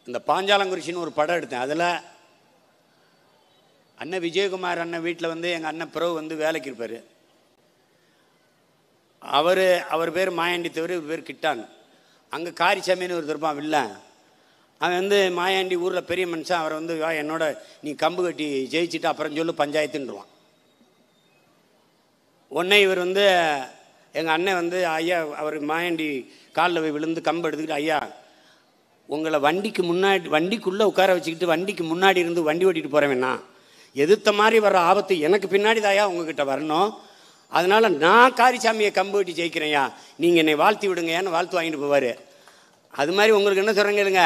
இந்த பாஞ்சாலங்குறிச்சின்னு ஒரு படம் எடுத்தேன். அதில் அண்ணன் விஜயகுமார் அண்ணன் வீட்டில் எங்கள் அண்ணன் பிறகு வேலைக்கு இருப்பார். அவர் பேர் மாயாண்டி தவிர இவர் பேர் கிட்டான். அங்கே காரிசாமின்னு ஒரு திருப்பான் இல்லை. அவன் மாயாண்டி ஊரில் பெரிய மனுஷன். அவர் என்னோட நீ கம்பு கட்டி ஜெயிச்சுட்டு அப்புறம் சொல்லு பஞ்சாயத்துன்றான். உடனே இவர் எங்கள் அண்ணன் ஐயா, அவர் மாயாண்டி காலில் போய் விழுந்து கம்பு எடுத்துக்கிட்டு, ஐயா உங்களை வண்டிக்குள்ளே உட்கார வச்சுக்கிட்டு வண்டிக்கு முன்னாடி இருந்து வண்டி ஓட்டிகிட்டு போகிறேன்னா எதிர்த்த மாதிரி வர ஆபத்து எனக்கு பின்னாடி தாயா உங்ககிட்ட வரணும். அதனால் நான் காரிசாமியை கம்பு கட்டி ஜெயிக்கிறேன்யா, நீங்கள் என்னை வாழ்த்தி விடுங்கன்னு வாழ்த்து வாங்கிட்டு போவார். அது மாதிரி உங்களுக்கு என்ன சொல்கிறேங்க,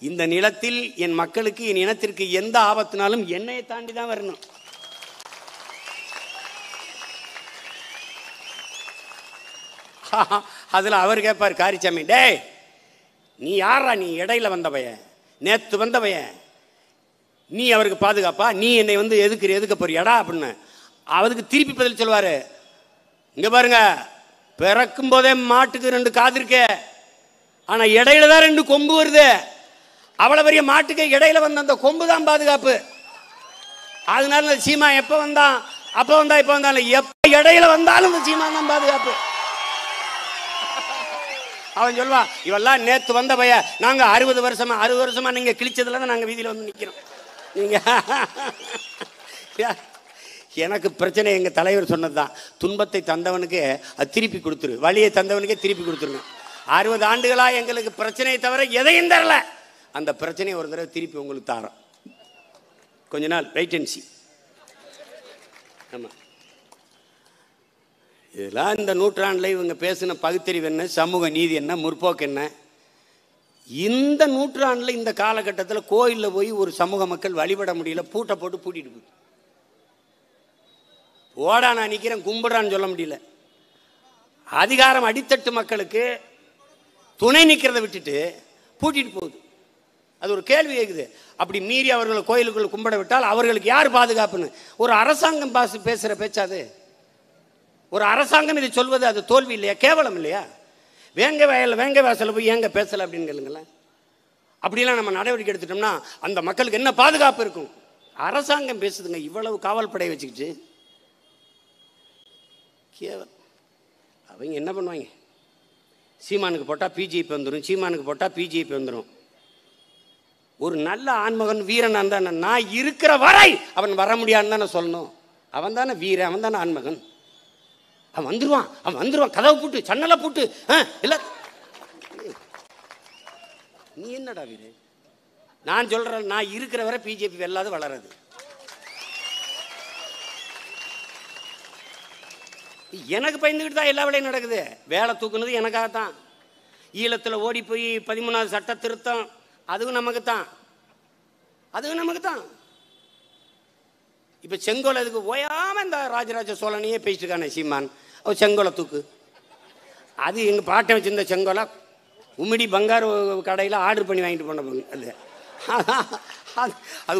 இந்த நிலத்தில் என் மக்களுக்கு என் இனத்திற்கு எந்த ஆபத்துனாலும் என்னையை தாண்டி தான் வரணும். அதில் அவர் கேட்பார் காரிசாமி, டேய் நீ யாரா, நீ இடையில வந்தவைய, நேற்று வந்தவைய, நீ அவருக்கு பாதுகாப்பா, நீ என்னை எதுக்க போறியாடா அப்படின்னு. அவருக்கு திருப்பி பதில் சொல்வார், இங்கே பாருங்க, பிறக்கும் போதே மாட்டுக்கு 2 காது இருக்கு, ஆனால் இடையில தான் 2 கொம்பு வருது. அவ்வளோ பெரிய மாட்டுக்கு இடையில வந்த அந்த கொம்பு தான் பாதுகாப்பு. அதனால சீமா எப்போ வந்தான், அப்போ வந்தா இப்போ வந்தாலும், எப்போ இடையில வந்தாலும் இந்த சீமா தான் பாதுகாப்பு. அவன் சொல்வான், இவெல்லாம் நேற்று வந்த பைய, நாங்கள் 60 வருஷமா நீங்கள் கிழிச்சதுல தான் நாங்கள் வீதியில் நிற்கிறோம். நீங்கள் எனக்கு பிரச்சனை எங்கள் தலைவர் சொன்னது தான், துன்பத்தை தந்தவனுக்கு அது திருப்பி கொடுத்துரு, வழியை தந்தவனுக்கே திருப்பி கொடுத்துருங்க. 60 ஆண்டுகளாக எங்களுக்கு பிரச்சனையை தவிர எதையும் தரல, அந்த பிரச்சனையை ஒரு தடவை திருப்பி உங்களுக்கு தாரோம். கொஞ்ச நாள் வெயிட் அண்ட் சீ. ஆமாம், இதெல்லாம் இந்த நூற்றாண்டில் இவங்க பேசின பகுத்தறிவு என்ன, சமூக நீதி என்ன, முற்போக்கு என்ன. இந்த நூற்றாண்டில் இந்த காலகட்டத்தில் கோயிலில் போய் ஒரு சமூக மக்கள் வழிபட முடியல, பூட்டை போட்டு பூட்டிட்டு போகுது. ஓடா நான் நிற்கிறேன் கும்பிடான்னு சொல்ல முடியல. அதிகாரம் அடித்தட்டு மக்களுக்கு துணை நிற்கிறத விட்டுட்டு பூட்டிட்டு போகுது. அது ஒரு கேள்வி கேட்குது. அப்படி மீறி அவர்களை கோயிலுக்குள்ள கும்பிட விட்டால் அவர்களுக்கு யார் பாதுகாப்புன்னு ஒரு அரசாங்கம் பேசுகிற பேச்சாது. ஒரு அரசாங்கம் இதை சொல்வது அது தோல்வி இல்லையா, கேவலம் இல்லையா? வேங்க வாசலில் போய் ஏங்க பேசலை அப்படின்னு கேளுங்களேன். அப்படிலாம் நம்ம நடவடிக்கை எடுத்துட்டோம்னா அந்த மக்களுக்கு என்ன பாதுகாப்பு இருக்கும்? அரசாங்கம் பேசுதுங்க, இவ்வளவு காவல் படையை வச்சுக்கிட்டு கேவலம். அவங்க என்ன பண்ணுவாங்க, சீமானுக்கு போட்டால் பிஜேபி வந்துடும், சீமானுக்கு போட்டால் பிஜேபி வந்துடும். ஒரு நல்ல ஆண்மகன் வீரன் இருந்தான், நான் இருக்கிற வரை அவன் வர முடியாதுன்னு தானே சொல்லணும். அவன் தானே வீரன், அவன் தானே ஆண்மகன். அவன் வந்துடுவான், கதவை போட்டு சன்னலை போட்டு இல்லை. நீ என்னடா வீரு? நான் சொல்றேன், நான் இருக்கிற வரை பிஜேபி வெல்லாது வளராது. எனக்கு பயந்துக்கிட்டு தான் எல்லா வேலையும் நடக்குது. வேலை தூக்குனது எனக்காகத்தான். ஈழத்தில் ஓடி போய் 13வது சட்ட திருத்தம், அதுவும் நமக்கு தான். இப்போ செங்கோல் அதுக்கு ஓயாம இந்த ராஜராஜ சோழனையே பேசிட்டு இருக்கானே சீமான், அவர் செங்கோலை தூக்கு. அது எங்கள் பாட்டை வச்சிருந்த செங்கோலை உமிடி பங்காரு கடையில் ஆர்டர் பண்ணி வாங்கிட்டு போன அது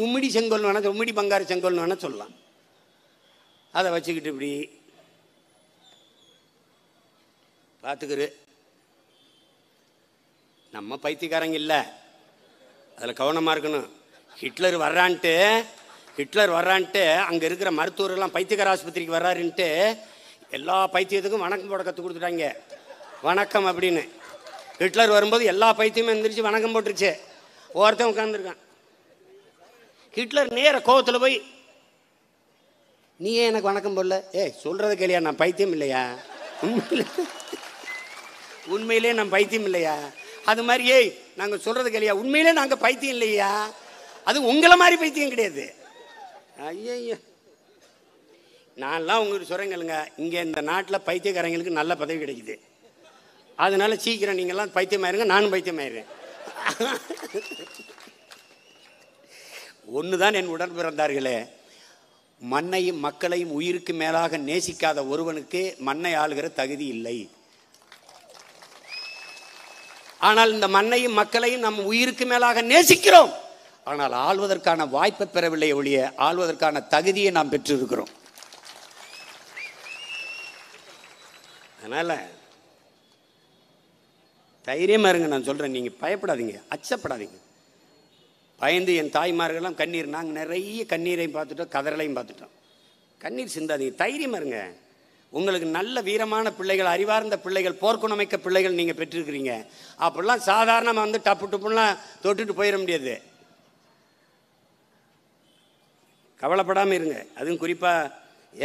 உமிடி செங்கோல் வேணா, உமிடி பங்காரு செங்கோல் வேணா சொல்லலாம். அதை வச்சுக்கிட்டு இப்படி பார்த்துக்கிறு. நம்ம பைத்தியக்காரங்க இல்லை, அதில் கவனமாக இருக்கணும். ஹிட்லர் வர்றான்ட்டு அங்கே இருக்கிற மருத்துவர்கள்லாம் பைத்தியக்கார ஆஸ்பத்திரிக்கு வர்றாருன்ட்டு எல்லா பைத்தியத்துக்கும் வணக்கம் போட கற்றுக் கொடுத்துட்டாங்க. வணக்கம் அப்படின்னு. ஹிட்லர் வரும்போது எல்லா பைத்தியமும் எழுந்திரிச்சு வணக்கம் போட்டுருச்சு. ஒருத்தன் உட்காந்துருக்கான். ஹிட்லர் நேர கோவத்தில் போய், நீ ஏன் எனக்கு வணக்கம் போடல? சொல்கிறத கேளியா, நான் பைத்தியம் இல்லையா? உண்மையிலே நான் பைத்தியம் இல்லையா? அது மாதிரி நாங்கள் சொல்கிறது கேளியா, உண்மையிலே நாங்கள் பைத்தியம் இல்லையா? அது உங்களை மாதிரி பைத்தியம் கிடையாது. ஐயா, நான்லாம் உங்களுக்கு சொல்கிறேங்களுங்க, இங்கே இந்த நாட்டில் பைத்தியக்காரங்களுக்கு நல்ல பதவி கிடைக்குது. அதனால சீக்கிரம் நீங்கள்லாம் பைத்தியமாயிருங்க, நானும் பைத்தியமாயிருவேன். ஒன்று தான் என் உடன் பிறந்தார்களே, மண்ணையும் மக்களையும் உயிருக்கு மேலாக நேசிக்காத ஒருவனுக்கு மண்ணை ஆளுகிற தகுதி இல்லை. ஆனால் இந்த மண்ணையும் மக்களையும் நம்ம உயிருக்கு மேலாக நேசிக்கிறோம். ஆனால் ஆள்வதற்கான வாய்ப்பை பெறவில்லை ஒழிய ஆள்வதற்கான தகுதியை நாம் பெற்றிருக்கிறோம். அதனால் தைரியமாக இருங்க. நான் சொல்கிறேன், நீங்கள் பயப்படாதீங்க, அச்சப்படாதீங்க. பயந்து என் தாய்மார்கள்லாம் கண்ணீர், நாங்கள் நிறைய கண்ணீரையும் பார்த்துட்டோம், கதறலையும் பார்த்துட்டோம். கண்ணீர் சிந்தாதீங்க, தைரியமாக இருங்க. உங்களுக்கு நல்ல வீரமான பிள்ளைகள், அறிவார்ந்த பிள்ளைகள், போர்க்குணமைக்க பிள்ளைகள் நீங்கள் பெற்றிருக்கிறீங்க. அப்படிலாம் சாதாரணமாக வந்து டப்பு டப்புலாம் தொட்டுட்டு போயிட முடியாது. கவலைப்படாமல் இருங்க. அதுவும் குறிப்பாக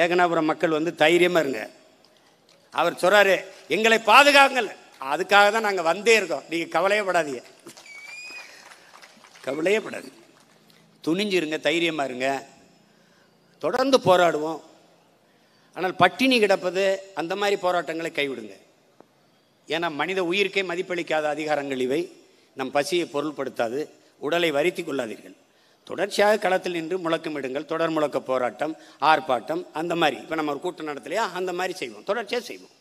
ஏகனாபுரம் மக்கள் வந்து தைரியமாக இருங்க. அவர் சொல்கிறாரு, எங்களை பாதுகாங்கள், அதுக்காக தான் நாங்கள் வந்தே இருக்கோம். நீங்கள் கவலையே படாதீங்க, கவலையே படாது. துணிஞ்சிருங்க, தைரியமாக இருங்க, தொடர்ந்து போராடுவோம். ஆனால் பட்டினி கிடப்பது அந்த மாதிரி போராட்டங்களை கைவிடுங்க. ஏன்னா மனித உயிருக்கே மதிப்பளிக்காத அதிகாரங்கள் இவை. நம் பசியை பொருள்படுத்தாது. உடலை வருத்தி கொள்ளாதீர்கள். தொடர்ச்சியாக களத்தில் நின்று முழக்கமிடுங்கள். தொடர் முழக்க போராட்டம், ஆர்ப்பாட்டம், அந்த மாதிரி. இப்போ நம்ம ஒரு கூட்டம் நடத்தலையா, அந்த மாதிரி செய்வோம், தொடர்ச்சியாக செய்வோம்.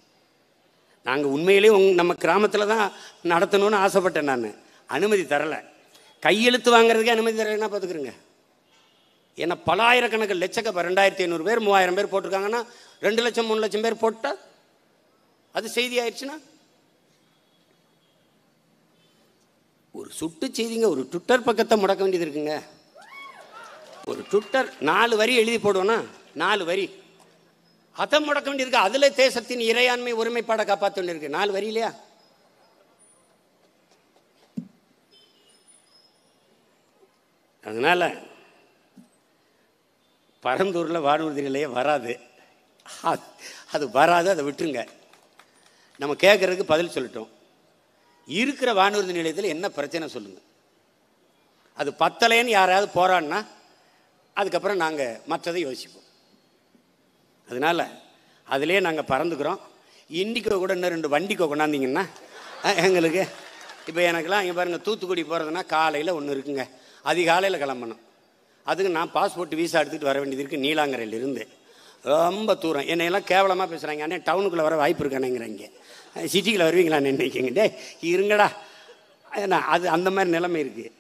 நாங்கள் உண்மையிலே நம்ம கிராமத்தில் தான் நடத்தணும்னு ஆசைப்பட்டேன். நான் அனுமதி தரலை. கையெழுத்து வாங்குறதுக்கே அனுமதி தரலைன்னா பார்த்துக்குறேங்க. ஏன்னா பல ஆயிரக்கணக்கில் லட்சக்கணக்கு 2500 பேர் 3000 பேர் போட்டிருக்காங்கன்னா 2 லட்சம் 3 லட்சம் பேர் போட்டால் அது செய்தி ஆயிடுச்சுன்னா ஒரு சுட்டு செய்திங்க. ஒரு ட்விட்டர் பக்கத்தை முடக்க வேண்டியது இருக்குங்க. ஒரு ட்விட்டர் 4 வரி எழுதி போடுவோன்னா 4 வரி அதை முடக்க வேண்டியிருக்கு. அதில் தேசத்தின் இறையாண்மை ஒருமைப்பாடை காப்பாற்ற வேண்டியிருக்கு. 4 வரி இல்லையா? அதனால் பரந்தூரில் வானூர்தி நிலையம் வராது, அது வராது, அதை விட்டுருங்க. நம்ம கேட்குறதுக்கு பதில் சொல்லிட்டோம். இருக்கிற வானூர்தி நிலையத்தில் என்ன பிரச்சனை சொல்லுங்கள். அது பத்தலைன்னு யாராவது போராடினா அதுக்கப்புறம் நாங்கள் மற்றதை யோசிப்போம். அதனால் அதிலே நாங்கள் பறந்துக்கிறோம். இண்டிக்கோ கூட இன்னும் 2 வண்டிக்கோ கொண்டாந்தீங்கன்னா எங்களுக்கு. இப்போ எனக்கெல்லாம் இங்கே பாருங்கள், தூத்துக்குடி போகிறதுனா காலையில் ஒன்று இருக்குங்க, அதிகாலையில் கிளம்பணும். அதுக்கு நான் பாஸ்போர்ட் வீசா எடுத்துகிட்டு வர வேண்டியது இருக்குது. நீலாங்கரையிலிருந்து ரொம்ப தூரம். என்னையெல்லாம் கேவலமாக பேசுகிறாங்க. அண்ணே டவுனுக்குள்ளே வர வாய்ப்பு இருக்கானேங்கிறாங்க. சிட்டிக்குள்ளே வருவீங்களான்னு நினைக்கிங்க. டே இருங்கடா, ஏன்னா அது அந்த மாதிரி நிலைமை இருக்குது.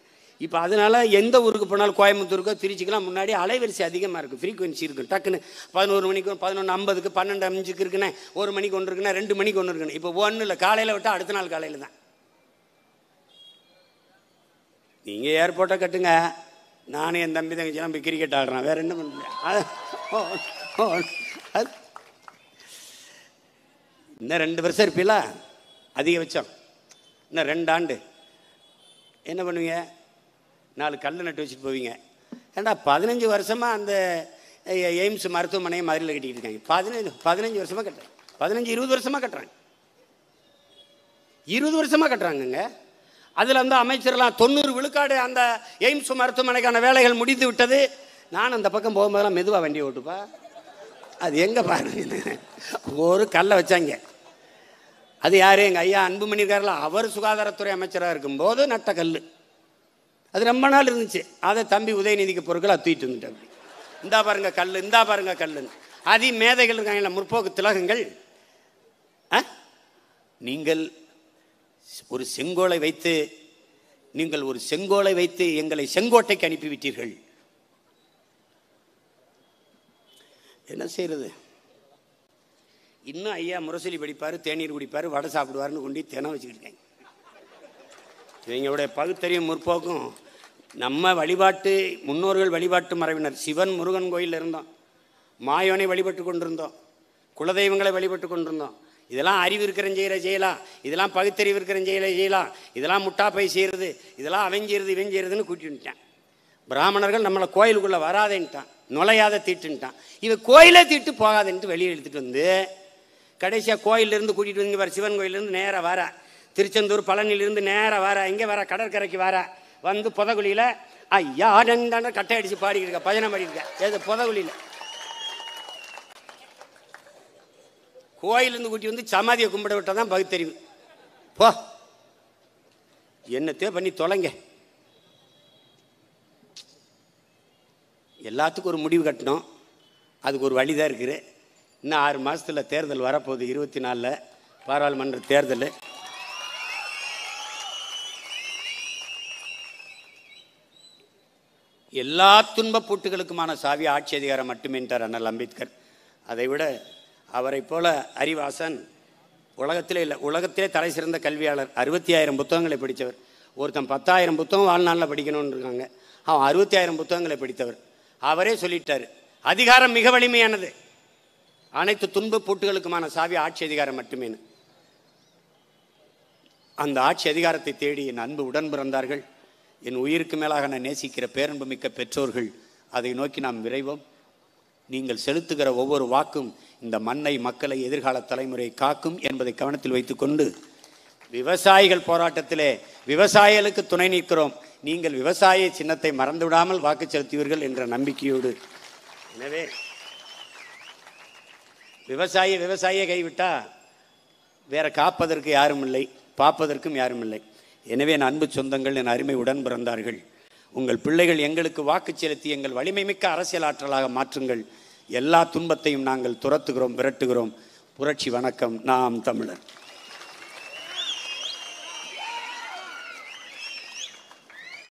இப்போ அதனால் எந்த ஊருக்கு போனாலும், கோயம்புத்தூருக்கோ திருச்சிக்கெலாம் முன்னாடி அலைவரிசை அதிகமாக இருக்குது, ஃப்ரீக்குவென்சி இருக்கும். டக்குன்னு 11 மணிக்கு 11:50க்கு 12:05க்கு இருக்குண்ணே, 1 மணிக்கு ஒன்று இருக்குண்ணே, 2 மணிக்கு ஒன்று இருக்குண்ணே. இப்போ ஒன்றும் இல்லை, காலையில் விட்டால் அடுத்த நாள் காலையில் தான். நீங்கள் ஏர்போர்ட்டை கட்டுங்க, நானும் என் தம்பி தங்கச்சிலாம் போய் கிரிக்கெட் ஆடுறான், வேறு என்ன பண்ண முடியாது. இன்னும் 2 வருஷம் இருப்பீங்களா அதிகபட்சம், இன்னும் 2 ஆண்டு என்ன பண்ணுவீங்க? 4 கல் நட்டு வச்சுட்டு போவீங்க. ஏண்டா 15 வருஷமாக அந்த எய்ம்ஸ் மருத்துவமனையை மதுரையில் கட்டிக்கிட்டு இருக்காங்க. 15 வருஷமாக கட்டுறாங்க. 15-20 வருஷமாக கட்டுறாங்க. 20 வருஷமாக கட்டுறாங்கங்க. அதில் வந்து அமைச்சர்லாம் 90 விழுக்காடு அந்த எய்ம்ஸ் மருத்துவமனைக்கான வேலைகள் முடிந்து விட்டது. நான் அந்த பக்கம் போகும்போதெல்லாம் மெதுவாக வண்டி ஓட்டுப்பா, அது எங்கே பாருங்க, ஒரு கல்லை வச்சாங்க. அது யார்? எங்கள் ஐயா அன்புமணி இருக்கார்ல, அவர் சுகாதாரத்துறை அமைச்சராக இருக்கும்போது நட்ட கல். அது ரொம்ப நாள் இருந்துச்சு. அதை தம்பி உதயநிதிக்கு பொருட்கள் தூக்கிட்டு வந்துட்டாங்க. இந்தா பாருங்க கல், இந்தா பாருங்க கல்லுன்னு. மேதைகள் இருக்காங்களா, முற்போக்கு திலகங்கள். நீங்கள் ஒரு செங்கோலை வைத்து எங்களை செங்கோட்டைக்கு அனுப்பிவிட்டீர்கள். என்ன செய்யறது? இன்னும் ஐயா முரசொலி படிப்பார், தேநீர் குடிப்பார், வடை சாப்பிடுவார்னு கொண்டு தினம் வச்சுக்கிட்டேன். இவங்களுடைய பகுத்தறிவும் முற்போக்கும். நம்ம வழிபாட்டு முன்னோர்கள் வழிபாட்டு மரபினர் சிவன் முருகன் கோயிலில் இருந்தோம், மாயோனை வழிபட்டு கொண்டிருந்தோம், குலதெய்வங்களை வழிபட்டு கொண்டிருந்தோம். இதெல்லாம் அறிவு இருக்கிற செய்யலாம், இதெல்லாம் பகுத்தறிவு இருக்கிற செய்யலாம், இதெல்லாம் முட்டாப்பை செய்கிறது, இதெல்லாம் அவன் செய்கிறதுன்னு கூட்டிட்டு வந்துட்டான். பிராமணர்கள் நம்மளை கோயிலுக்குள்ளே வராதேன்ட்டான், நுழையாத தீட்டுன்ட்டான். இவன் கோயிலே தீட்டு போகாதுன்ட்டு வெளியே எடுத்துகிட்டு வந்து கடைசியாக கோயிலிருந்து கூட்டிகிட்டு வந்து வர, சிவன் கோயிலிருந்து நேராக வர, திருச்செந்தூர் பழனியிலிருந்து நேராக வர, இங்கே வர, கடற்கரைக்கு வர, வந்து புதகுழியில் ஐயா ரெண்டாண்ட கட்டை அடித்து பாடிக்கிருக்க, பஜனை பாடியிருக்க. ஏது புதகுழியில் கோயிலிருந்து கூட்டி வந்து சமாதியை கும்பிட விட்டால் தான் பகுத்தறிவு. போ, என்னத்தையோ பண்ணி தொலைங்க. எல்லாத்துக்கும் ஒரு முடிவு கட்டணும், அதுக்கு ஒரு வழி தான் இருக்குது. இன்னும் 6 மாதத்தில் தேர்தல் வரப்போகுது, 24 பாராளுமன்ற தேர்தல். எல்லா துன்பப்பூட்டுகளுக்குமான சாவி ஆட்சி அதிகாரம் மட்டுமே என்றார் அண்ணல் அம்பேத்கர். அதைவிட அவரை போல அறிவாசன் உலகத்திலே இல்லை, உலகத்திலே தலை சிறந்த கல்வியாளர், 65,000 புத்தகங்களை படித்தவர். ஒருத்தன் 10,000 புத்தகம் வாழ்நாளில் படிக்கணும்னு இருக்காங்க, அவன் 65,000 புத்தகங்களை படித்தவர். அவரே சொல்லிட்டார், அதிகாரம் மிக வலிமையானது, அனைத்து துன்ப பூட்டுகளுக்குமான சாவி ஆட்சி அதிகாரம் மட்டுமே. அந்த ஆட்சி அதிகாரத்தை தேடி என் அன்பு உடன் பிறந்தார்கள், என் உயிருக்கு மேலாக நான் நேசிக்கிற பேரன்பு மிக்க பெற்றோர்கள், அதை நோக்கி நாம் விரைவோம். நீங்கள் செலுத்துகிற ஒவ்வொரு வாக்கும் இந்த மண்ணை, மக்களை, எதிர்கால தலைமுறையை காக்கும் என்பதை கவனத்தில் வைத்துக்கொண்டு விவசாயிகள் போராட்டத்திலே விவசாயிகளுக்கு துணை நிற்கிறோம். நீங்கள் விவசாய சின்னத்தை மறந்து விடாமல் வாக்கு செலுத்துவீர்கள் என்ற நம்பிக்கையோடு. எனவே விவசாயியை கைவிட்டா வேற காப்பதற்கு யாரும் இல்லை, பார்ப்பதற்கும் யாரும் இல்லை. எனவே என் அன்பு சொந்தங்கள், என் அருமை உடன் பிறந்தார்கள், உங்கள் பிள்ளைகள் எங்களுக்கு வாக்கு செலுத்தி எங்கள் வலிமை மிக்க அரசியல் ஆற்றலாக மாற்றுங்கள். எல்லா துன்பத்தையும் நாங்கள் துரத்துகிறோம், விரட்டுகிறோம். புரட்சி. வணக்கம். நாம் தமிழர்.